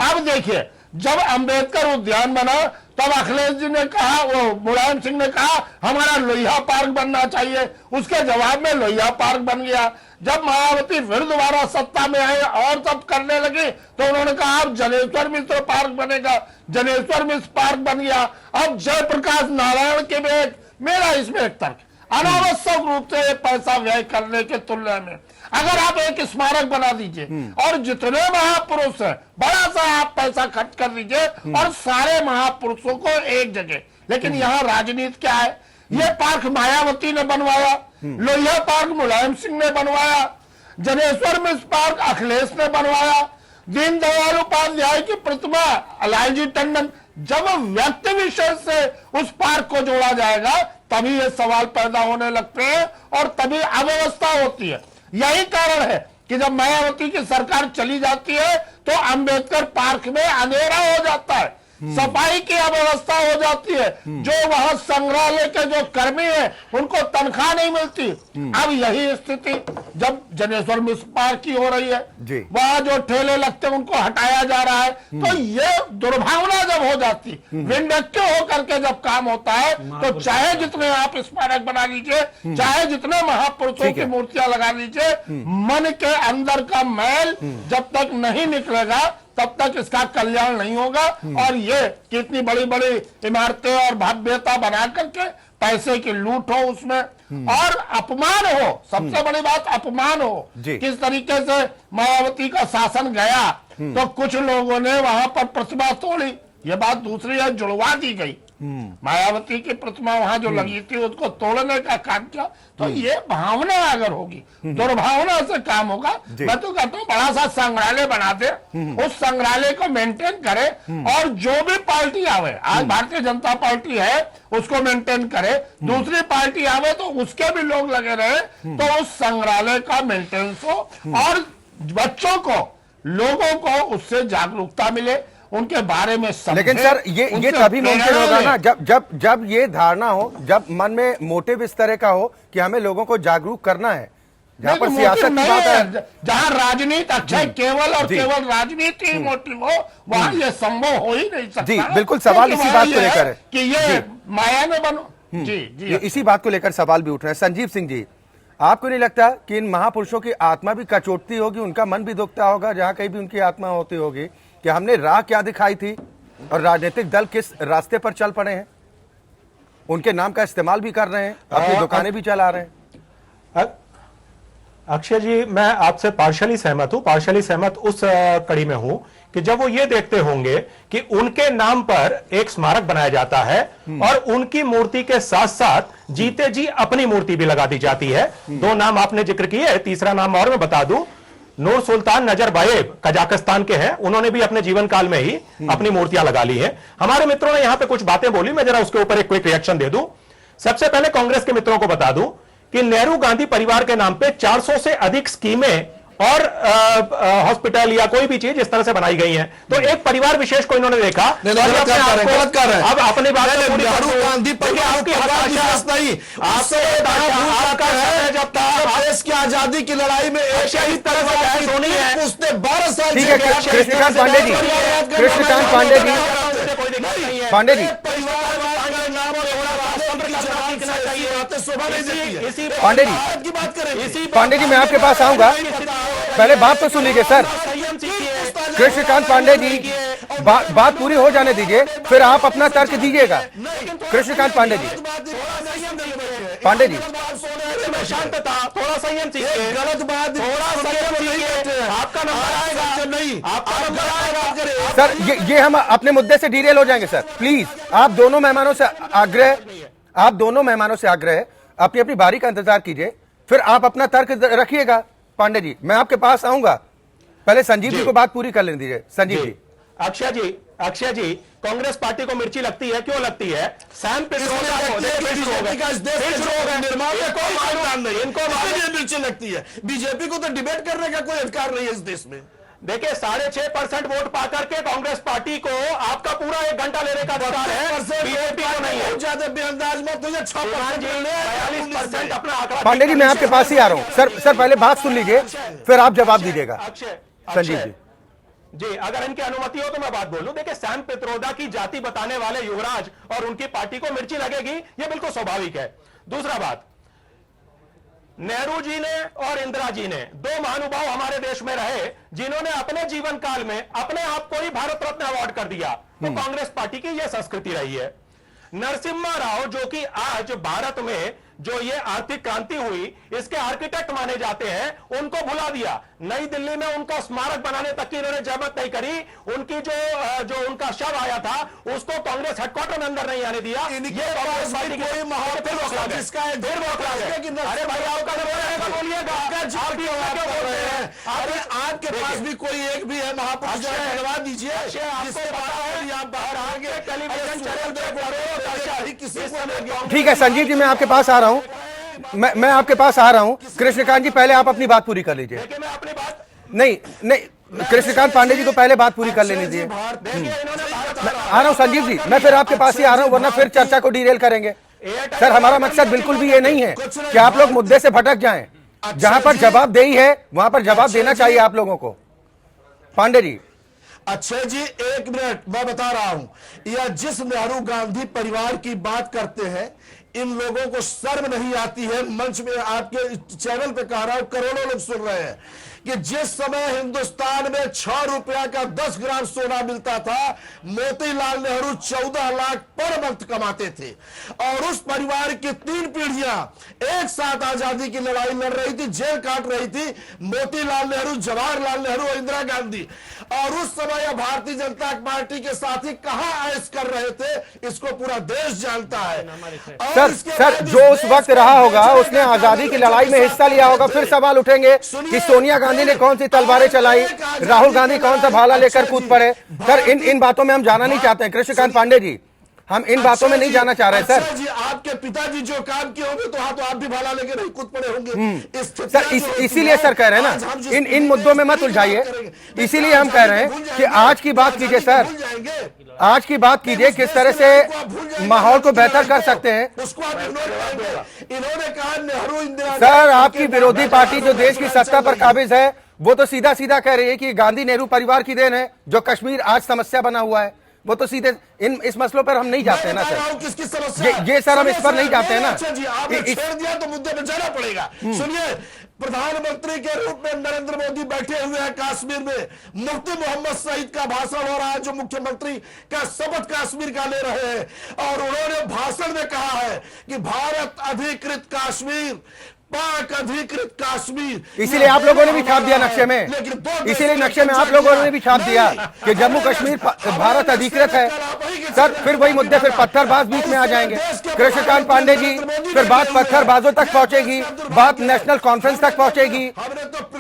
C: अब देखिए, जब अंबेडकर उद्यान बना तब अखिलेश जी ने कहा, वो मुलायम सिंह ने कहा हमारा लोहिया पार्क बनना चाहिए, उसके जवाब में लोहिया पार्क बन गया। जब मायावती फिर दोबारा सत्ता में आए और सब करने लगे तो उन्होंने कहा अब जनेश्वर मिश्र पार्क बनेगा, जनेश्वर मिश्र पार्क बन गया। अब जयप्रकाश नारायण के भी मेरा इसमें एक तर्क, अनावश्यक रूप से पैसा व्यय करने के तुलना में अगर आप एक स्मारक बना दीजिए और जितने महापुरुष हैं बड़ा सा आप पैसा खर्च कर दीजिए और सारे महापुरुषों को एक जगह। लेकिन यहाँ राजनीति क्या है? ये पार्क मायावती ने बनवाया, लोहिया पार्क मुलायम सिंह ने बनवाया, जनेश्वर मिश्र पार्क अखिलेश ने बनवाया, दीनदयाल उपाध्याय की प्रतिमा लालजी टंडन। जब व्यक्ति विशेष से उस पार्क को जोड़ा जाएगा तभी ये सवाल पैदा होने लगते हैं और तभी अव्यवस्था होती है। यही कारण है कि जब मायावती की सरकार चली जाती है तो अंबेडकर पार्क में अंधेरा हो जाता है, सफाई की अव्यवस्था हो जाती है, जो वहां संग्रहालय के जो कर्मी हैं उनको तनख्वाह नहीं मिलती। अब यही स्थिति जब जनेश्वर मिश्र पार्क की हो रही है, वहां जो ठेले लगते हैं उनको हटाया जा रहा है, तो ये दुर्भावना जब हो जाती, विंडक्टिव होकर के जब काम होता है तो चाहे जितने आप स्मारक बना लीजिए, चाहे जितने महापुरुषों की मूर्तियां लगा लीजिए, मन के अंदर का मैल जब तक नहीं निकलेगा तब तक इसका कल्याण नहीं होगा। और ये कितनी बड़ी बड़ी इमारतें और भव्यता बना करके पैसे की लूट हो उसमें और अपमान हो, सबसे बड़ी बात अपमान हो। किस तरीके से मायावती का शासन गया तो कुछ लोगों ने वहां पर प्रतिमा तोड़ी, ये बात दूसरी है, जुड़वा दी गई। मायावती की प्रतिमा वहां जो लगी थी उसको तोड़ने का काम किया। तो ये भावना अगर होगी, दुर्भावना से काम होगा। मैं तो कहता हूँ बड़ा सा संग्रहालय बना दे, उस संग्रहालय को मेंटेन करे और जो भी पार्टी आवे, आज भारतीय जनता पार्टी है उसको मेंटेन करे, दूसरी पार्टी आवे तो उसके भी लोग लगे रहे, तो उस संग्रहालय का मेंटेनेंस हो और बच्चों को, लोगों को उससे जागरूकता मिले, उनके बारे में समझे।
A: लेकिन सर ये तभी मुमकिन होगा ना जब ये धारणा हो, जब मन में मोटिव इस तरह का हो कि हमें लोगों को जागरूक करना है। जहां पर सियासत की बात है,
C: जहां राजनीति अच्छा केवल और केवल राजनीति ही मोटिव हो, वहां ये संभव हो ही नहीं सकता।
A: जी बिल्कुल, सवाल इसी बात को लेकर है
C: कि ये माया में बनो। जी
A: इसी बात को लेकर सवाल भी उठ रहे हैं। संजीव सिंह जी, आपको नहीं लगता कि इन महापुरुषों की आत्मा भी कचोटती होगी, उनका मन भी दुखता होगा जहां कहीं भी उनकी आत्मा होती होगी कि हमने राह क्या दिखाई थी और राजनीतिक दल किस रास्ते पर चल पड़े हैं, उनके नाम का इस्तेमाल भी कर रहे हैं, अपनी दुकानें भी चला रहे हैं।
D: अक्षय जी, मैं आपसे पार्शली सहमत हूं, पार्शली सहमत उस कड़ी में हूं कि जब वो ये देखते होंगे कि उनके नाम पर एक स्मारक बनाया जाता है और उनकी मूर्ति के साथ साथ जीते जी अपनी मूर्ति भी लगा दी जाती है। 2 नाम आपने जिक्र किए, तीसरा नाम और मैं बता दूं, नूर सुल्तान नजरबायेव कजाकिस्तान के हैं, उन्होंने भी अपने जीवन काल में ही अपनी मूर्तियां लगा ली हैं। हमारे मित्रों ने यहां पे कुछ बातें बोली, मैं जरा उसके ऊपर एक क्विक रिएक्शन दे दूं। सबसे पहले कांग्रेस के मित्रों को बता दूं कि नेहरू गांधी परिवार के नाम पे 400 से अधिक स्कीमें और हॉस्पिटल या कोई भी चीज इस तरह से बनाई गई है। तो एक परिवार विशेष को इन्होंने देखा,
G: नहीं, गलत कर रहे हैं।
D: अब अपनी बात
G: नहीं,
D: पूरी
G: नेहरू
D: कर दूं।
G: गांधी
D: देखिए, आपकी हताशा
G: नहीं,
D: आपका समय जब था,
G: देश की आजादी की लड़ाई में एक
D: इस तरह से बहस होनी है।
G: उसने 12 साल
A: ठीक है, कृष्णकांत पांडे जी, कृष्णकांत पांडे जी,
D: कोई दिक्कत नहीं है।
A: पांडे जी, पांडे जी,
G: की बात करें
A: पांडे जी मैं आपके पास आऊंगा, पहले बात तो सुन लीजिए सर। कृष्णकांत पांडे जी, बात पूरी हो जाने दीजिए, फिर आप अपना तर्क दीजिएगा। कृष्णकांत पांडे जी, पांडे जी,
D: शांत था, थोड़ा संयम सीखिए।
G: गलत बात,
D: थोड़ा संयम सीखिए, आपका नंबर आएगा,
G: नहीं
D: आपका नंबर आएगा।
A: सर ये हम अपने मुद्दे से डीरेल हो जाएंगे सर। प्लीज आप दोनों मेहमानों से आग्रह अपनी अपनी बारी का इंतजार कीजिए, फिर आप अपना तर्क रखिएगा। पांडे जी मैं आपके पास आऊंगा, पहले संजीव जी को बात पूरी कर लेने दीजिए। संजीव जी,
D: अक्षय जी, कांग्रेस पार्टी को मिर्ची लगती है, क्यों लगती है? सैम पित्रोदा को
G: मिर्ची लगती है, बीजेपी को तो डिबेट करने का कोई अधिकार नहीं है इस देश में।
D: देखिए 6.5% वोट पाकर के कांग्रेस पार्टी को आपका पूरा 1 घंटा लेने का अधिकार है, बीजेपी को नहीं है।
G: बहुत ज्यादा बेअंदाज मत होइए,
D: 42% अपना आंकड़ा।
A: पांडे जी मैं आपके पास ही आ रहा हूं। सर पहले बात सुन लीजिए, फिर आप जवाब दीजिएगा। संजीव जी
D: जी, अगर इनकी अनुमति हो तो मैं बात बोलूं। देखिए सैम पित्रोदा की जाति बताने वाले युवराज और उनकी पार्टी को मिर्ची लगेगी, यह बिल्कुल स्वाभाविक है। दूसरा बात, नेहरू जी ने और इंदिरा जी ने 2 महानुभाव हमारे देश में रहे, जिन्होंने अपने जीवन काल में अपने आप को ही भारत रत्न अवार्ड कर दिया। तो कांग्रेस पार्टी की यह संस्कृति रही है। नरसिम्हा राव जो कि आज भारत में जो ये आर्थिक क्रांति हुई इसके आर्किटेक्ट माने जाते हैं, उनको भुला दिया। नई दिल्ली में उनको स्मारक बनाने तक की इन्होंने जहमत नहीं करी। उनकी जो उनका शव आया था उसको कांग्रेस हेडक्वार्टर में अंदर नहीं आने दिया। ये कांग्रेस पार्टी की
G: कोई माहौल
D: फिर रोकला गया। फिर रोकला गया। अरे भाई आपका बोलिएगा,
G: आपके पास भी कोई एक भी है महापुरुष, धन्यवाद दीजिए।
D: आपको पता है आप बाहर आगे टेलीविजन चैनल
A: ठीक है संजीव जी मैं आपके पास आ रहा हूं, मैं आपके पास आ रहा हूं। कृष्णकांत जी पहले आप अपनी बात पूरी कर लीजिए।
D: मैं अपनी बात
A: नहीं कृष्णकांत पांडे जी को पहले बात पूरी कर लेने दीजिए। आ रहा हूं संजीव जी, मैं फिर आपके पास ही आ रहा हूं, वरना फिर चर्चा को डीरेल करेंगे। सर हमारा मकसद बिल्कुल भी ये नहीं है कि आप लोग मुद्दे से भटक जाएं। जहां पर जवाबदेही है वहां पर जवाब देना चाहिए आप लोगों को। पांडे जी,
G: अक्षय जी 1 मिनट, मैं बता रहा हूं, यह जिस नेहरू गांधी परिवार की बात करते हैं, इन लोगों को शर्म नहीं आती है। मंच में आपके चैनल पे कह रहा हूं, करोड़ों लोग सुन रहे हैं कि जिस समय हिंदुस्तान में 6 रुपया का 10 ग्राम सोना मिलता था, मोतीलाल नेहरू 14 लाख पर मंथ कमाते थे। और उस परिवार की 3 पीढ़ियां एक साथ आजादी की लड़ाई लड़ रही थी, जेल काट रही थी। मोतीलाल नेहरू, जवाहरलाल नेहरू और इंदिरा गांधी। और उस समय भारतीय जनता पार्टी के साथी कहां ऐश कर रहे थे, इसको पूरा देश जानता है।
A: सर जो उस वक्त रहा होगा, उसने आजादी की लड़ाई में हिस्सा लिया होगा, फिर सवाल उठेंगे कि सोनिया गांधी ने कौन सी तलवारें चलाई, राहुल गांधी कौन सा भाला लेकर कूद पड़े। सर इन बातों में हम जाना नहीं चाहते हैं। कृष्णकांत पांडे जी, हम इन बातों में नहीं जाना चाह रहे सर।
G: जी आपके पिताजी जो काम किए होंगे तो आप भी भाला लेके नहीं कूद पड़े होंगे।
A: सर इसीलिए सर कह रहे हैं ना, इन मुद्दों में मत उलझाइए। इसीलिए हम कह रहे हैं कि आज की बात कीजिए सर, आज की बात कीजिए किस तरह से माहौल को बेहतर कर सकते हैं।
G: उसको आप इन्होंने कहा नेहरू इंदिरा।
A: सर आपकी विरोधी पार्टी जो देश की सत्ता पर काबिज है, वो तो सीधा सीधा कह रही है कि गांधी नेहरू परिवार की देन है जो कश्मीर आज समस्या बना हुआ है। वो तो सीधे इस मसलों पर हम नहीं जाते हैं ना सर।
G: किसकी समस्या?
A: ये सर हम इस पर नहीं जाते हैं ना।
G: जी आपने छोड़ दिया तो मुद्दे पे जाना पड़ेगा। सुनिए, प्रधानमंत्री के रूप में नरेंद्र मोदी बैठे हुए हैं कश्मीर में, मुफ्ती मोहम्मद सईद का भाषण हो रहा है, जो मुख्यमंत्री का शपथ कश्मीर का ले रहे हैं। और उन्होंने भाषण में कहा है कि भारत अधिकृत कश्मीर, पाक अधिकृत कश्मीर।
A: इसीलिए आप लोगों ने भी छाप दिया नक्शे में, इसीलिए नक्शे में आप लोगों ने भी छाप दिया कि जम्मू कश्मीर भारत अधिकृत है। सर फिर वही मुद्दे, फिर पत्थरबाज बीच में आ जाएंगे। कृष्णकांत पांडे जी, फिर बात पत्थरबाजों तक पहुंचेगी, बात नेशनल कॉन्फ्रेंस तक पहुंचेगी,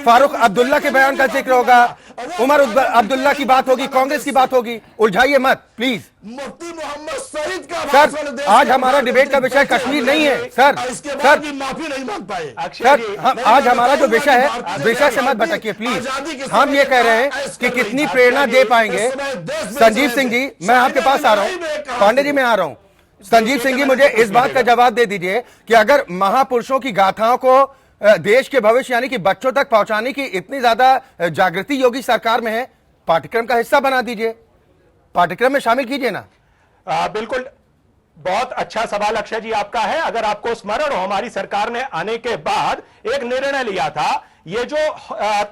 A: फारूक अब्दुल्ला के बयान का जिक्र होगा, उमर अब्दुल्ला की बात होगी, कांग्रेस की बात होगी। उलझाइए मत प्लीज।
G: मुफ्ती मोहम्मद सईद का
A: सर,
G: भाषण देश
A: आज
G: के
A: हमारा डिबेट का विषय कश्मीर नहीं है सर।
G: इसके
A: सर,
G: बाद भी माफी नहीं मांग पाए।
D: अक्षय
A: सर,
D: जी,
A: हम
G: नहीं,
A: आज
G: मैं
A: हमारा जो
G: बताऊंगा
A: विषय
G: कि
A: है,
G: भारतीय
A: विषय से मत
G: जनता
A: भटकिए
G: पार्टी
A: प्लीज।
G: आजादी के
A: हम
G: समय
A: ये
G: में
A: कह रहे हैं
G: ऐश
A: कि
G: कर
A: कितनी
G: रही थी।
A: प्रेरणा दे पाएंगे।
G: इस समय देश में
A: संजीव
G: चले
A: सिंह जी,
G: थे।
A: मैं आपके पास आ रहा हूँ। पांडे जी, मैं आ रहा हूँ। संजीव सिंह जी, मुझे इस बात का जवाब दे दीजिए कि अगर महापुरुषों की गाथाओं को देश के भविष्य यानी कि बच्चों तक पहुंचाने की इतनी ज्यादा जागृति योगी सरकार में है, पाठ्यक्रम का हिस्सा बना दीजिए, पाठ्यक्रम में शामिल कीजिए ना।
D: बिल्कुल, बहुत अच्छा सवाल अक्षय जी आपका है। अगर आपको स्मरण हो, हमारी सरकार ने आने के बाद एक निर्णय लिया था, ये जो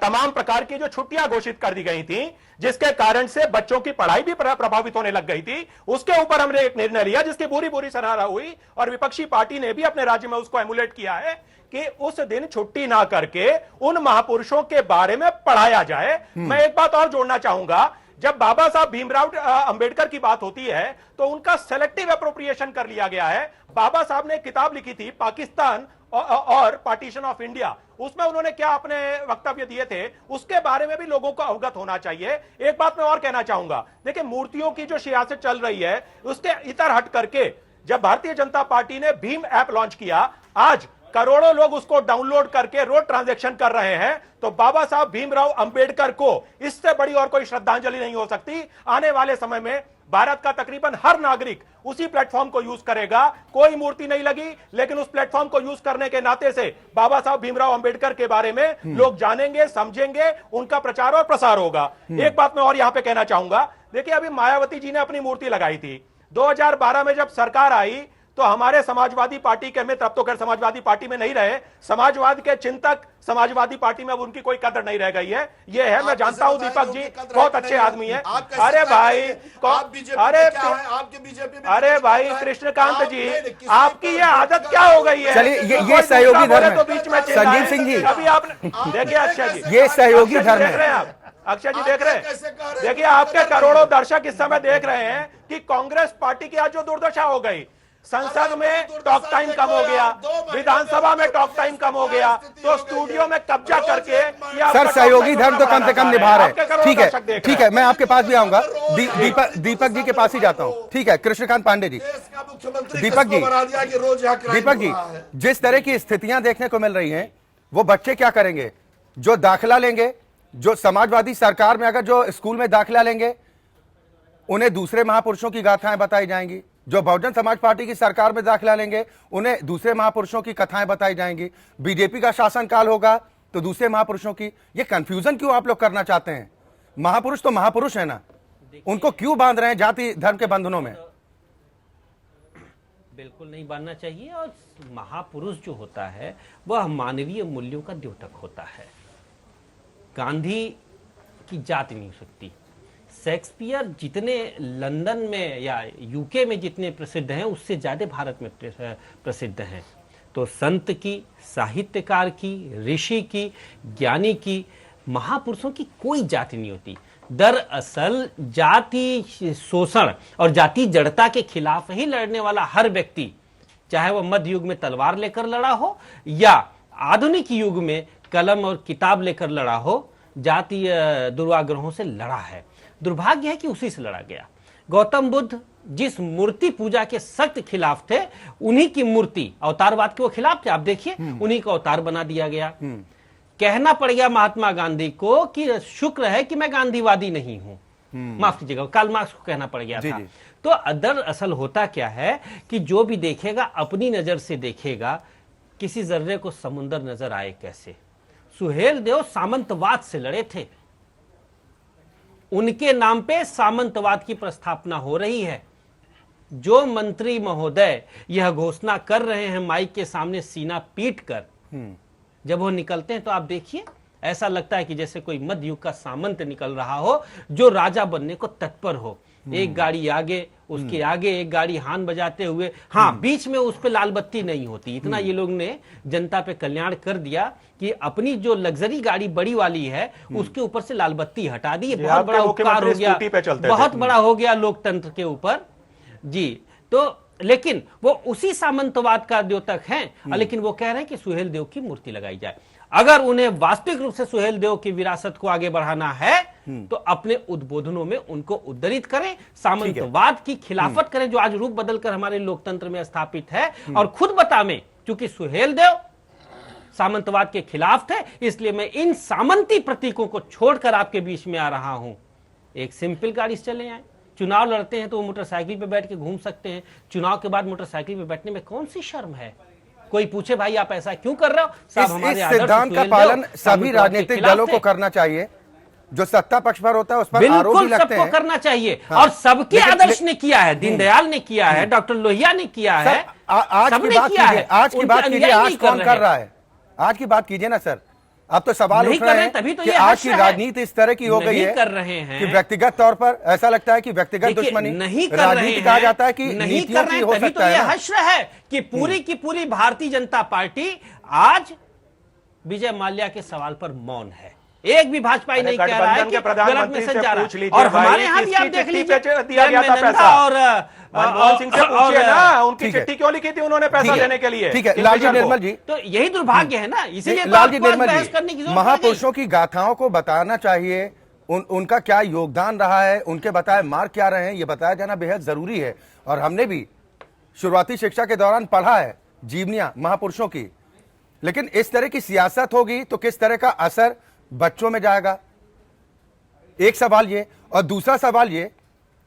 D: तमाम प्रकार की जो छुट्टियां घोषित कर दी गई थी, जिसके कारण से बच्चों की पढ़ाई भी प्रभावित होने लग गई थी, उसके ऊपर हमने एक निर्णय लिया जिसकी बुरी बुरी सराहना हुई और विपक्षी पार्टी ने भी अपने राज्य में उसको एमुलेट किया है कि उस दिन छुट्टी ना करके उन महापुरुषों के बारे में पढ़ाया जाए। मैं एक बात और जोड़ना चाहूंगा, जब बाबा साहब भीमराव अंबेडकर की बात होती है तो उनका सेलेक्टिव अप्रोप्रिएशन कर लिया गया है। बाबा साहब ने एक किताब लिखी थी, पाकिस्तान और पार्टीशन ऑफ इंडिया, उसमें उन्होंने क्या अपने वक्तव्य दिए थे, उसके बारे में भी लोगों को अवगत होना चाहिए। एक बात मैं और कहना चाहूंगा, देखिए मूर्तियों की जो सियासत चल रही है उसके इतर हट करके जब भारतीय जनता पार्टी ने भीम ऐप लॉन्च किया, आज करोड़ों लोग उसको डाउनलोड करके रोज ट्रांजैक्शन कर रहे हैं, तो बाबा साहब भीमराव अंबेडकर को इससे बड़ी और कोई श्रद्धांजलि नहीं हो सकती। आने वाले समय में भारत का तकरीबन हर नागरिक उसी प्लेटफॉर्म को यूज करेगा। कोई मूर्ति नहीं लगी, लेकिन उस प्लेटफॉर्म को यूज करने के नाते से बाबा साहब भीमराव अंबेडकर के बारे में लोग जानेंगे, समझेंगे, उनका प्रचार और प्रसार होगा। एक बात मैं और यहां पे कहना चाहूंगा, देखिए अभी मायावती जी ने अपनी मूर्ति लगाई थी, 2012 में जब सरकार आई तो हमारे समाजवादी पार्टी के मित्र, अब तो खैर समाजवादी पार्टी में नहीं रहे, समाजवाद के चिंतक समाजवादी पार्टी में अब उनकी कोई कदर नहीं रह गई है। ये है, मैं जानता हूं दीपक जी बहुत अच्छे आदमी हैं। अरे भाई, अरे भाई कृष्णकांत जी, आपकी ये आदत क्या हो गई है?
A: चलिए, ये सहयोगी धर्म है।
D: तो बीच में
A: संजीव सिंह जी,
D: अभी आपने देखिए अक्षय जी,
A: ये सहयोगी धर्म है।
D: अक्षय जी देख रहे हैं, देखिए आपके करोड़ों दर्शक इस समय देख रहे हैं कि कांग्रेस पार्टी की आज जो दुर्दशा हो गई, संसद में टॉक टाइम कम हो गया, विधानसभा में टॉक टाइम कम हो गया, तो स्टूडियो में कब्जा करके
A: सर सहयोगी धर्म तो कम से कम निभा रहे हैं। ठीक है, मैं आपके पास भी आऊंगा, दीपक जी के पास ही जाता हूं। ठीक है, कृष्णकांत पांडे जी, दीपक जी, जिस तरह की स्थितियां देखने को मिल रही हैं, वो बच्चे क्या करेंगे जो दाखिला लेंगे, जो समाजवादी सरकार में अगर जो स्कूल में दाखिला लेंगे, उन्हें दूसरे महापुरुषों की गाथाएं बताई जाएंगी। जो बहुजन समाज पार्टी की सरकार में दाखिला लेंगे, उन्हें दूसरे महापुरुषों की कथाएं बताई जाएंगी। बीजेपी का शासनकाल होगा तो दूसरे महापुरुषों की। ये कंफ्यूजन क्यों आप लोग करना चाहते हैं? महापुरुष तो महापुरुष है ना, उनको क्यों बांध रहे हैं जाति धर्म के बंधनों में?
F: बिल्कुल नहीं बांधना चाहिए। और महापुरुष जो होता है वह मानवीय मूल्यों का द्योतक होता है। गांधी की जाति नहीं हो सकती। शेक्सपियर जितने लंदन में या यूके में जितने प्रसिद्ध हैं, उससे ज्यादा भारत में प्रसिद्ध हैं। तो संत की, साहित्यकार की, ऋषि की, ज्ञानी की, महापुरुषों की कोई जाति नहीं होती। दरअसल जाति शोषण और जाति जड़ता के खिलाफ ही लड़ने वाला हर व्यक्ति, चाहे वह मध्य युग में तलवार लेकर लड़ा हो या आधुनिक युग में कलम और किताब लेकर लड़ा हो, जातीय दुर्वाग्रहों से लड़ा है। दुर्भाग्य है कि उसी से लड़ा गया। गौतम बुद्ध जिस मूर्ति पूजा के सख्त खिलाफ थे, उन्हीं की मूर्ति, अवतारवाद के वो खिलाफ थे, आप देखिए, उन्हीं को अवतार बना दिया गया। कहना पड़ गया महात्मा गांधी को कि शुक्र है कि मैं गांधीवादी नहीं हूं, माफ कीजिएगा, कार्ल मार्क्स को कहना पड़ गया था। तो दरअसल होता क्या है कि जो भी देखेगा अपनी नजर से देखेगा, किसी जर्रे को समुंदर नजर आए कैसे। सुहेल देव सामंतवाद से लड़े थे, उनके नाम पे सामंतवाद की प्रस्थापना हो रही है। जो मंत्री महोदय यह घोषणा कर रहे हैं माइक के सामने सीना पीट कर, जब वो निकलते हैं तो आप देखिए, ऐसा लगता है कि जैसे कोई मध्य युग का सामंत निकल रहा हो जो राजा बनने को तत्पर हो। एक गाड़ी आगे, उसके आगे एक गाड़ी हान बजाते हुए, हाँ बीच में उस पे लाल बत्ती नहीं होती। इतना ये लोग ने जनता पे कल्याण कर दिया कि अपनी जो लग्जरी गाड़ी बड़ी वाली है उसके ऊपर से लाल बत्ती हटा दी। बहुत बड़ा उपकार हो गया, बहुत बड़ा हो गया लोकतंत्र के ऊपर जी। तो लेकिन वो उसी सामंतवाद का द्योतक हैं, लेकिन वो कह रहे हैं कि सुहेल देव की मूर्ति लगाई जाए। अगर उन्हें वास्तविक रूप से सुहेल देव की विरासत को आगे बढ़ाना है तो अपने उद्बोधनों में उनको उद्धरित करें, सामंतवाद की खिलाफत करें जो आज रूप बदलकर हमारे लोकतंत्र में स्थापित है, और खुद बतावें, क्योंकि सुहेल देव सामंतवाद के खिलाफ थे, इसलिए मैं इन सामंती प्रतीकों को छोड़कर आपके बीच में आ रहा हूं। एक सिंपल गाड़ी से चले आए, चुनाव लड़ते हैं तो वो मोटरसाइकिल पे बैठ के घूम सकते हैं, चुनाव के बाद मोटरसाइकिल पे बैठने में कौन सी शर्म है? कोई पूछे भाई आप ऐसा क्यों कर रहे हो? साहब, हमारे
A: इस
F: आदर्श
A: सिद्धांत का
F: सुहेल
A: पालन
F: देव
A: सभी
F: सामंतवाद के
A: राजनीतिक
F: खिलाफ
A: दलों
F: थे।
A: को करना चाहिए। जो सत्ता पक्ष पर होता है उस पर आरोप भी
F: बिल्कुल
A: लगते
F: सबको
A: हैं।
F: करना चाहिए,
A: हाँ।
F: और सबके
A: लेकिन-
F: आदर्श ने किया है, दीनदयाल ने किया है, डॉक्टर लोहिया ने किया
A: सर,
F: है,
A: आज की
F: सबने
A: बात
F: किया
A: कीजिए,
F: है।
A: आज की
F: उनके
A: बात कीजिए,
F: अनुयायी
A: आज
F: नहीं
A: कौन
F: रहे
A: कर
F: हैं।
A: रहा है? आज की बात कीजिए ना सर। अब तो सवाल
F: नहीं
A: उठ
F: कर
A: रहे
F: रहे
A: हैं
F: हैं, तभी तो
A: कि
F: ये
A: आज
F: हर्ष
A: की
F: है।
A: राजनीति इस तरह की हो गई
F: नहीं
A: है
F: कर रहे हैं।
A: कि व्यक्तिगत तौर पर ऐसा लगता है कि व्यक्तिगत
F: देखिए,
A: दुश्मनी
F: नहीं कर रहे
A: राजनीति
F: हैं,
A: कहा जाता है कि
F: नहीं
A: नीतियों
F: कर रहे
A: की
F: हैं,
A: हो
F: तभी
A: सकता
F: तो ये
A: है ना।
F: हश्र है कि पूरी की पूरी भारतीय जनता पार्टी आज विजय माल्या के सवाल पर मौन है। एक भी भाजपा नहीं कह रहा है
D: गठबंधन
F: कि
D: के
F: गलत
D: प्रधानमंत्री
F: मैसेज
D: से
F: जा रहा
D: पूछ
F: है।
D: लीजिए
F: और
D: भाई,
F: हमारे यहाँ भी आप
D: किसकी
F: देख
D: चिट्ठी
F: लीजिए,
D: पे दिया गया था
F: मेनका
D: पैसा?
F: और
D: मनमोहन सिंह से पूछिए ना, उनकी
A: ठीक है।
D: चिट्ठी क्यों लिखी थी उन्होंने पैसा देने के लिए?
A: ठीक है,
D: किन
A: लालजी
D: मिशन को?
A: निर्मल जी,
F: तो यही दुर्भाग्य है ना, इसीलिए तो
A: लालजी
F: आपको आज
A: निर्मल
F: बहस करने की
A: जी,
F: जरूरत पड़ गई।
A: महापुरुषों की गाथाओं को बताना चाहिए, उनका क्या योगदान रहा है, उनके बताए मार्ग क्या रहे हैं, ये बताया जाना बेहद जरूरी है। और हमने भी शुरुआती शिक्षा के दौरान पढ़ा है जीवनियां महापुरुषों की। लेकिन इस तरह की सियासत होगी तो किस तरह का असर बच्चों में जाएगा, एक सवाल ये। और दूसरा सवाल ये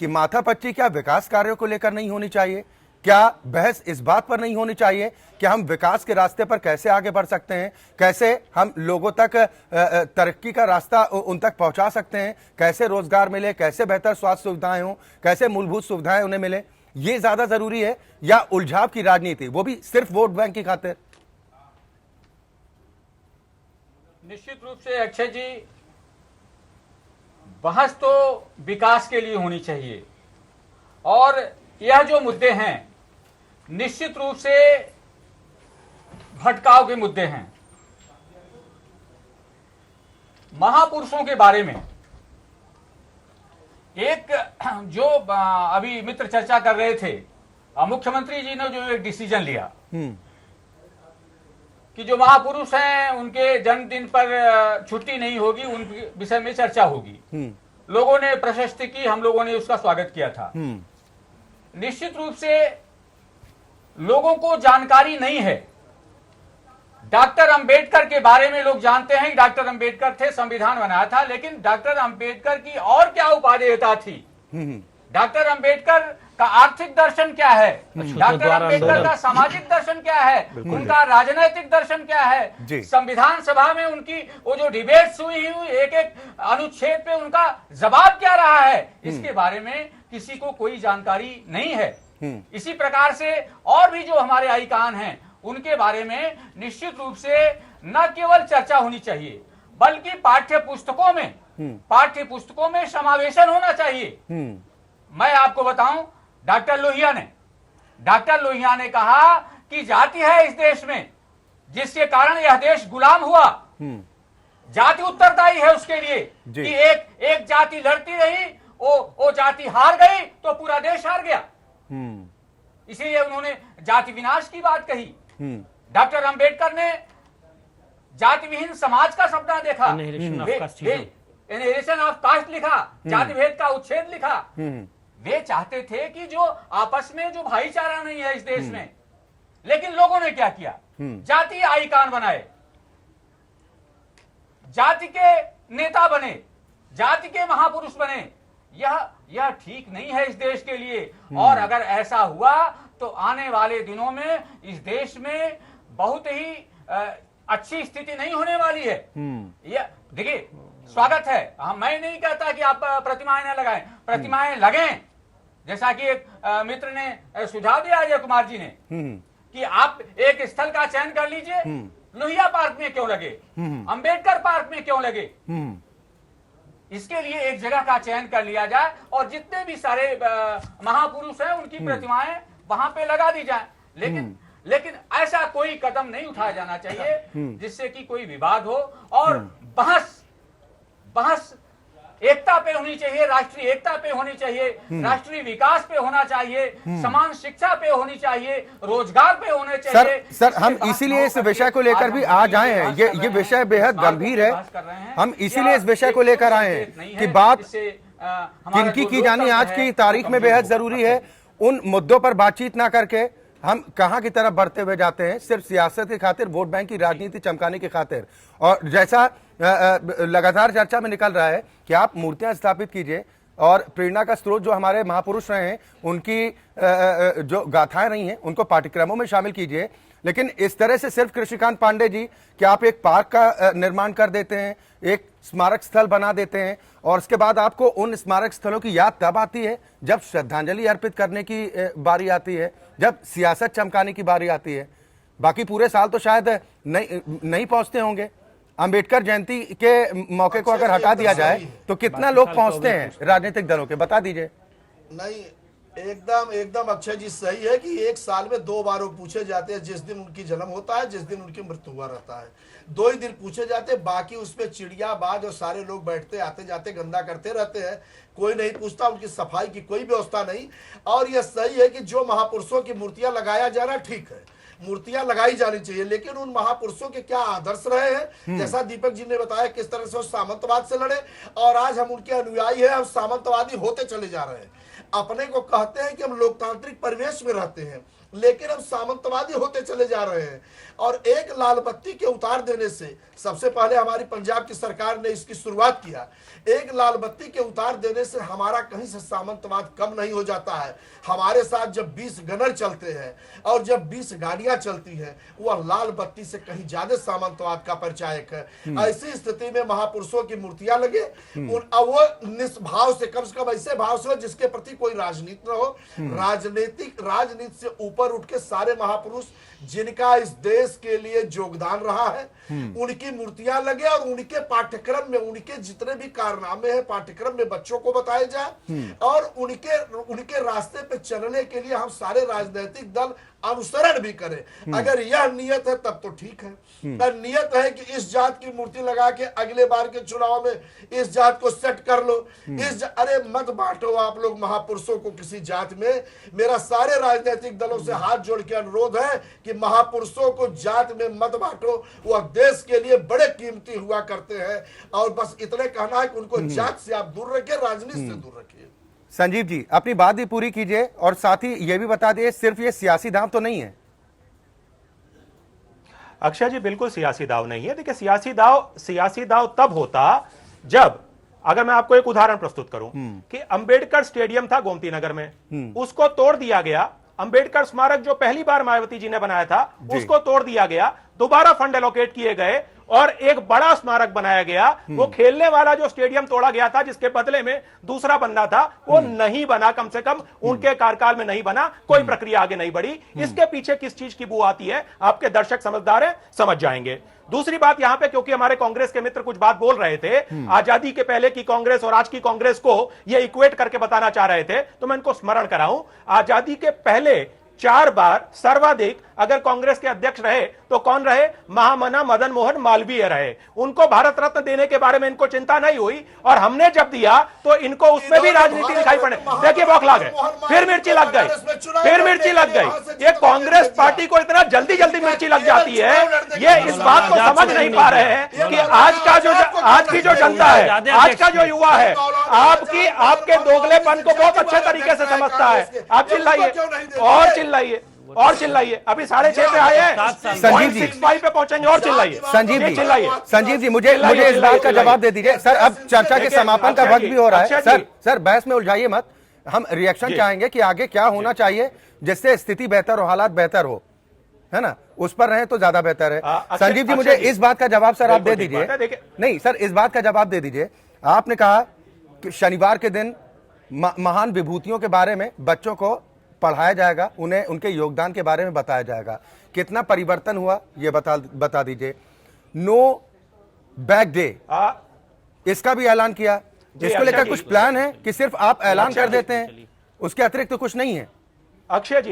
A: कि माथापच्ची क्या विकास कार्यों को लेकर नहीं होनी चाहिए? क्या बहस इस बात पर नहीं होनी चाहिए कि हम विकास के रास्ते पर कैसे आगे बढ़ सकते हैं, कैसे हम लोगों तक तरक्की का रास्ता उन तक पहुंचा सकते हैं, कैसे रोजगार मिले, कैसे बेहतर स्वास्थ्य सुविधाएं हों, कैसे मूलभूत सुविधाएं उन्हें मिले? ये ज्यादा जरूरी है या उलझाव की राजनीति, वो भी सिर्फ वोट बैंक की खातिर?
E: निश्चित रूप से अक्षय जी, बहस तो विकास के लिए होनी चाहिए, और यह जो मुद्दे हैं निश्चित रूप से भटकाव के मुद्दे हैं। महापुरुषों के बारे में एक जो अभी मित्र चर्चा कर रहे थे, मुख्यमंत्री जी ने जो एक डिसीजन लिया कि जो महापुरुष हैं उनके जन्मदिन पर छुट्टी नहीं होगी, उनके विषय में चर्चा होगी। लोगों ने प्रशस्ति की, हम लोगों ने उसका स्वागत किया था। निश्चित रूप से लोगों को जानकारी नहीं है। डॉक्टर अंबेडकर के बारे में लोग जानते हैं कि डॉक्टर अंबेडकर थे, संविधान बनाया था, लेकिन डॉक्टर अंबेडकर की और क्या उपादेयता थी? डॉक्टर अंबेडकर का आर्थिक दर्शन क्या है? डॉक्टर अंबेडकर का सामाजिक दर्शन क्या है? उनका राजनीतिक दर्शन क्या है? संविधान सभा में उनकी वो जो डिबेट्स हुई एक एक अनुच्छेद पे उनका जवाब क्या रहा है, इसके बारे में किसी को कोई जानकारी नहीं है। इसी प्रकार से और भी जो हमारे आइकान हैं उनके बारे में निश्चित रूप से न केवल चर्चा होनी चाहिए बल्कि पाठ्य पुस्तकों में समावेशन होना चाहिए। मैं आपको बताऊं, डॉक्टर लोहिया ने कहा कि जाति है इस देश में जिसके कारण यह देश गुलाम हुआ। जाति उत्तरदायी है उसके लिए कि एक जाति लड़ती रही, वो जाति हार गई तो पूरा देश हार गया। इसीलिए उन्होंने जाति विनाश की बात कही। डॉक्टर अंबेडकर ने जाति विहीन समाज का सपना देखा, इनहेरिटेशन ऑफ कास्ट लिखा, जाति भेद का उच्छेद लिखा। वे चाहते थे कि जो आपस में जो भाईचारा नहीं है इस देश में, लेकिन लोगों ने क्या किया? जाति आइकान बनाए, जाति के नेता बने, जाति के महापुरुष बने। यह ठीक नहीं है इस देश के लिए। और अगर ऐसा हुआ तो आने वाले दिनों में इस देश में बहुत ही अच्छी स्थिति नहीं होने वाली है। यह देखिए, स्वागत है, मैं नहीं कहता कि आप प्रतिमाएं न लगाएं, प्रतिमाएं लगें। जैसा कि एक मित्र ने सुझाव दिया अजय कुमार जी ने कि आप एक स्थल का चयन कर लीजिए, लोहिया पार्क में क्यों लगे, अंबेडकर पार्क में क्यों लगे, इसके लिए एक जगह का चयन कर लिया जाए और जितने भी सारे महापुरुष हैं उनकी प्रतिमाएं वहां पे लगा दी जाए। लेकिन ऐसा कोई कदम नहीं उठाया जाना चाहिए जिससे कि कोई विवाद हो और बहस एकता पे होनी चाहिए, राष्ट्रीय एकता पे होनी चाहिए, राष्ट्रीय विकास पे होना चाहिए, समान शिक्षा पे होनी चाहिए, रोजगार पे होने चाहिए।
A: सर हम इसीलिए इस विषय को लेकर भी आज आए हैं। ये विषय बेहद गंभीर है। हम इसीलिए इस विषय को लेकर आए हैं कि बात किनकी की जानी आज की तारीख में बेहद जरूरी है। उन मुद्दों पर बातचीत ना करके हम कहां की तरफ बढ़ते हुए जाते हैं, सिर्फ सियासत की खातिर, वोट बैंक की राजनीति चमकाने की खातिर। और जैसा लगातार चर्चा में निकल रहा है कि आप मूर्तियां स्थापित कीजिए और प्रेरणा का स्रोत जो हमारे महापुरुष रहे हैं, उनकी जो गाथाएं रही हैं, उनको पाठ्यक्रमों में शामिल कीजिए। लेकिन इस तरह से सिर्फ कृषिकांत पांडे जी, क्या आप एक पार्क का निर्माण कर देते हैं, एक स्मारक स्थल बना देते हैं और उसके बाद आपको उन स्मारक स्थलों की याद तब आती है जब श्रद्धांजलि अर्पित करने की बारी आती है, जब सियासत चमकाने की बारी आती है। बाकी पूरे साल तो शायद नहीं पहुंचते होंगे। अंबेडकर जयंती के मौके को अगर हटा दिया जाए तो कितना लोग पहुंचते हैं राजनीतिक दलों के, बता दीजिए।
G: नहीं, एकदम अक्षय जी सही है कि एक साल में 2 बार वो पूछे जाते हैं, जिस दिन उनकी जन्म होता है, जिस दिन उनकी मृत्यु हुआ रहता है। 2 ही दिन पूछे जाते हैं, बाकी उसमें चिड़ियाबाज और सारे लोग बैठते आते जाते गंदा करते रहते हैं, कोई नहीं पूछता, उनकी सफाई की कोई व्यवस्था नहीं। और यह सही है कि जो महापुरुषों की मूर्तियां लगाया जा रहा, ठीक है, मूर्तियां लगाई जानी चाहिए, लेकिन उन महापुरुषों के क्या आदर्श रहे हैं, जैसा दीपक जी ने बताया किस तरह से वो सामंतवाद से लड़े, और आज हम उनके अनुयायी हैं, हम सामंतवादी होते चले जा रहे हैं। अपने को कहते हैं कि हम लोकतांत्रिक परिवेश में रहते हैं, लेकिन हम सामंतवादी होते चले जा रहे हैं। और एक लाल बत्ती के उतार देने से, सबसे पहले हमारी पंजाब की सरकार ने इसकी शुरुआत किया, एक लाल बत्ती के उतार देने से हमारा कहीं से सामंतवाद कम नहीं हो जाता है। हमारे साथ जब 20 गनर चलते हैं और जब 20 गाड़ियां चलती हैं, वह लाल बत्ती से कहीं ज्यादा सामंतवाद का परिचायक है। ऐसी स्थिति में महापुरुषों की मूर्तियां लगे, वो निष्भाव से, कम से कम ऐसे भाव से हो जिसके प्रति कोई राजनीति न हो, राजनीति से ऊपर उठ के सारे महापुरुष जिनका इस देश के लिए योगदान रहा है, उनकी मूर्तियां लगे और उनके पाठ्यक्रम में, उनके जितने भी कारनामे हैं पाठ्यक्रम में बच्चों को बताए जाए, और उनके रास्ते पे चलने के लिए हम सारे राजनीतिक दल अनुसरण भी करें। अगर यह नियत है तब तो ठीक है। अगर नियत है कि इस जात की मूर्ति लगा के अगले बार के चुनाव में इस जात को सेट कर लो, अरे मत बांटो आप लोग महापुरुषों को किसी जात में। मेरा सारे राजनीतिक दलों से हाथ जोड़ के अनुरोध है कि महापुरुषों को जात में मत बांटो, वह देश के लिए बड़े कीमती हुआ करते हैं। और बस इतने कहना है कि उनको जात से आप दूर रखिए, राजनीति से दूर रखिए।
A: संजीव जी अपनी बात भी पूरी कीजिए और साथ ही ये भी बता दिए, सिर्फ ये सियासी दांव तो नहीं है।
D: अक्षय जी बिल्कुल सियासी दाव नहीं है। देखिए सियासी दाव तब होता जब, अगर मैं आपको एक उदाहरण प्रस्तुत करूं कि अंबेडकर स्टेडियम था गोमती नगर में, उसको तोड़ दिया गया। अंबेडकर स्मारक जो पहली बार मायावती जी ने बनाया था, उसको तोड़ दिया गया, दोबारा फंड एलोकेट किए गए और एक बड़ा स्मारक बनाया गया। वो खेलने वाला जो स्टेडियम तोड़ा गया था, जिसके बदले में दूसरा बनना था, वो नहीं बना, कम से कम उनके कार्यकाल में नहीं बना, कोई प्रक्रिया आगे नहीं बढ़ी। इसके पीछे किस चीज की बू आती है, आपके दर्शक समझदार हैं, समझ जाएंगे। दूसरी बात यहां पे, क्योंकि हमारे कांग्रेस के मित्र कुछ बात बोल रहे थे, आजादी के पहले की कांग्रेस और आज की कांग्रेस को ये इक्वेट करके बताना चाह रहे थे, तो मैं इनको स्मरण कराऊं। आजादी के पहले 4 बार सर्वाधिक अगर कांग्रेस के अध्यक्ष रहे तो कौन रहे? महामना मदन मोहन मालवीय रहे। उनको भारत रत्न देने के बारे में इनको चिंता नहीं हुई, और हमने जब दिया तो इनको उसमें भी राजनीति दिखाई पड़े। देखिए बौखला गए, फिर मिर्ची लग गई, फिर मिर्ची लग गई। ये कांग्रेस पार्टी को इतना जल्दी मिर्ची लग जाती है, ये इस बात को समझ नहीं पा रहे हैं कि आज की जो जनता है, आज का जो युवा है, आपके दोगलेपन को बहुत अच्छे तरीके से समझता है। आप चिल्लाइए और चिल्लाइए, अभी 6:30 पे आए हैं,
A: संजीव जी
D: 0.65 पे पहुंचेंगे, और चिल्लाइए।
A: संजीव जी मुझे इस बात का जवाब दे दीजिए। सर अब चर्चा के समापन का वक्त भी हो रहा है। सर बहस में उलझाइए मत, हम रिएक्शन चाहेंगे कि आगे क्या होना चाहिए जिससे स्थिति बेहतर हो, हालात बेहतर हो, है ना, उस पर रहे तो ज्यादा बेहतर है। संजीव जी मुझे इस बात का जवाब सर आप दे दीजिए। नहीं सर, इस बात का जवाब दे दीजिए। आपने कहा कि शनिवार के दिन महान विभूतियों के बारे में बच्चों को पढ़ाया जाएगा, उन्हें उनके योगदान के बारे में बताया जाएगा। कितना परिवर्तन हुआ ये बता दीजिए। नो बैक डे, इसका भी ऐलान किया। इसको लेकर कुछ प्लान है कि सिर्फ आप ऐलान कर देते हैं, उसके अतिरिक्त तो कुछ नहीं है?
D: अक्षय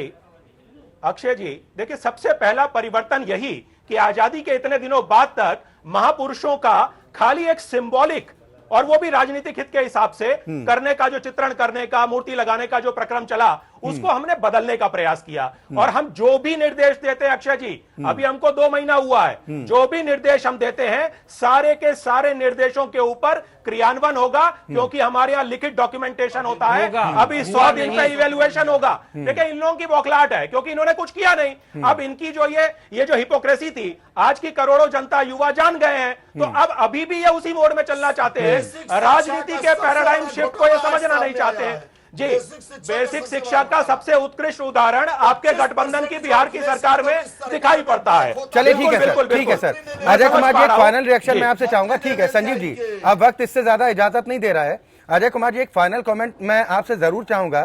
D: जी देखिए, सबसे पहला परिवर्तन यही कि आजादी के इतने दिनों बाद तक महापुरुषों का खाली एक सिंबॉलिक और वो भी राजनीतिक हित के हिसाब से करने का, जो चित्रण करने का, मूर्ति लगाने का जो प्रक्रम चला, उसको हमने बदलने का प्रयास किया। और हम जो भी निर्देश देते हैं अक्षय जी, अभी हमको 2 महीना हुआ है, जो भी निर्देश हम देते हैं सारे के सारे निर्देशों के ऊपर क्रियान्वयन होगा, क्योंकि हमारे यहाँ लिखित डॉक्यूमेंटेशन होता है। अभी 100 दिन का इवेल्युएशन होगा। देखिए इन लोगों की बौखलाहट है, क्योंकि इन्होंने कुछ किया नहीं। अब इनकी जो ये जो हिपोक्रेसी थी, आज की करोड़ों जनता युवा जान गए हैं, तो अब अभी भी ये उसी मोड में चलना चाहते हैं। राजनीति के पैराडाइम शिफ्ट को ये समझना नहीं चाहते हैं जी। बेसिक शिक्षा का सबसे उत्कृष्ट उदाहरण आपके गठबंधन की बिहार की सरकार में दिखाई पड़ता है।
A: चलिए ठीक है सर, ठीक है सर। अजय कुमार जी, एक फाइनल रिएक्शन मैं आपसे चाहूंगा। ठीक है संजीव जी, अब वक्त इससे ज्यादा इजाजत नहीं दे रहा है। अजय कुमार जी, एक फाइनल कमेंट मैं आपसे जरूर चाहूंगा।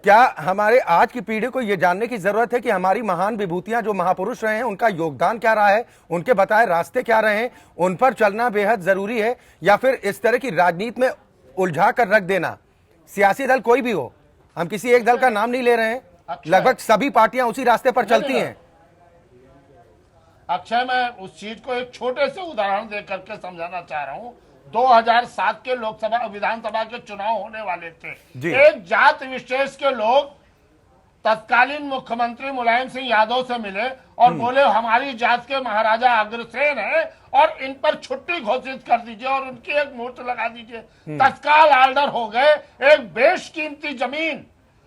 A: क्या हमारे आज की पीढ़ी को यह जानने की जरूरत है कि हमारी महान विभूतियां जो महापुरुष रहे हैं, उनका योगदान क्या रहा है, उनके बताए रास्ते क्या रहे हैं, उन पर चलना बेहद जरूरी है, या फिर इस तरह की राजनीति में उलझा कर रख देना? सियासी दल कोई भी हो, हम किसी एक दल का नाम नहीं ले रहे हैं, लगभग सभी पार्टियां उसी रास्ते पर चलती हैं।
C: अक्षय, मैं उस चीज को एक छोटे से उदाहरण दे करके समझाना चाह रहा हूं। 2007 के लोकसभा विधानसभा के चुनाव होने वाले थे। एक जात विशेष के लोग तत्कालीन मुख्यमंत्री मुलायम सिंह यादव से मिले और बोले हमारी जात के महाराजा अग्रसेन है और इन पर छुट्टी घोषित कर दीजिए और उनकी एक मूर्ति लगा दीजिए। तत्काल ऑर्डर हो गए, एक बेशकीमती जमीन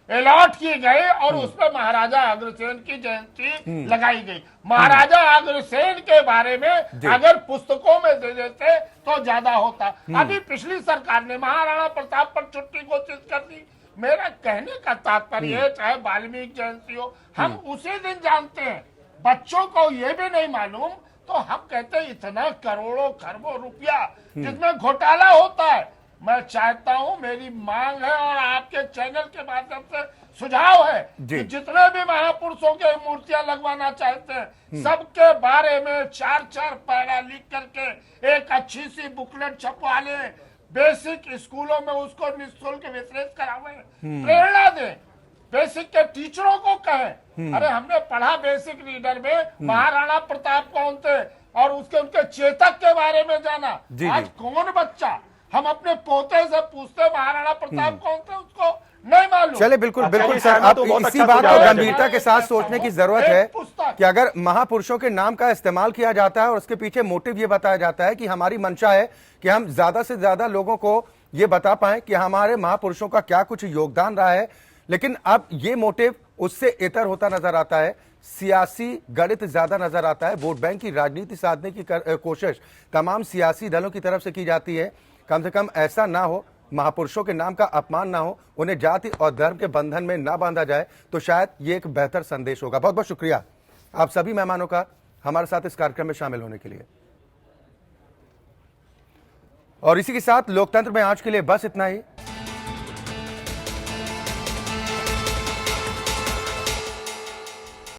C: अलॉट की गई और उसमें महाराजा अग्रसेन की जयंती लगाई गई। महाराजा अग्रसेन के बारे में अगर पुस्तकों में दे देते तो ज्यादा होता। अभी पिछली सरकार ने महाराणा प्रताप पर छुट्टी घोषित कर दी। मेरा कहने का तात्पर्य है, चाहे वाल्मीकि जयंती हो, हम उसी दिन जानते हैं। बच्चों को ये भी नहीं मालूम, तो हम कहते हैं इतना करोड़ों खरबों रुपया जिसमें घोटाला होता है। मैं चाहता हूं, मेरी मांग है और आपके चैनल के माध्यम से सुझाव है कि जितने भी महापुरुषों के मूर्तियां लगवाना चाहते हैं, सबके बारे में 4-4 पैरा लिख करके एक अच्छी सी बुकलेट छपवा लें, बेसिक स्कूलों में उसको निःशुल्क वितरित करावें, प्रेरणा दें, बेसिक के टीचरों को कहें अरे हमने पढ़ा बेसिक रीडर में महाराणा प्रताप कौन थे और उनके चेतक के बारे में जाना। आज कौन बच्चा, हम अपने पोते से पूछते महाराणा प्रताप कौन थे, उसको नहीं मालूम।
A: चले बिल्कुल बिल्कुल सर, अब इसी बात को गंभीरता के साथ सोचने की जरूरत है कि अगर महापुरुषों के नाम का इस्तेमाल किया जाता है और उसके पीछे मोटिव ये बताया जाता है कि हमारी मंशा है कि हम ज्यादा से ज्यादा लोगों को ये बता पाएं कि हमारे महापुरुषों का क्या कुछ योगदान रहा है, लेकिन अब ये मोटिव उससे इतर होता नजर आता है। सियासी गणित ज्यादा नजर आता है। वोट बैंक की राजनीति साधने की कोशिश तमाम सियासी दलों की तरफ से की जाती है। कम से कम ऐसा ना हो, महापुरुषों के नाम का अपमान ना हो, उन्हें जाति और धर्म के बंधन में ना बांधा जाए, तो शायद ये एक बेहतर संदेश होगा। बहुत बहुत शुक्रिया आप सभी मेहमानों का हमारे साथ इस कार्यक्रम में शामिल होने के लिए। और इसी के साथ लोकतंत्र में आज के लिए बस इतना ही।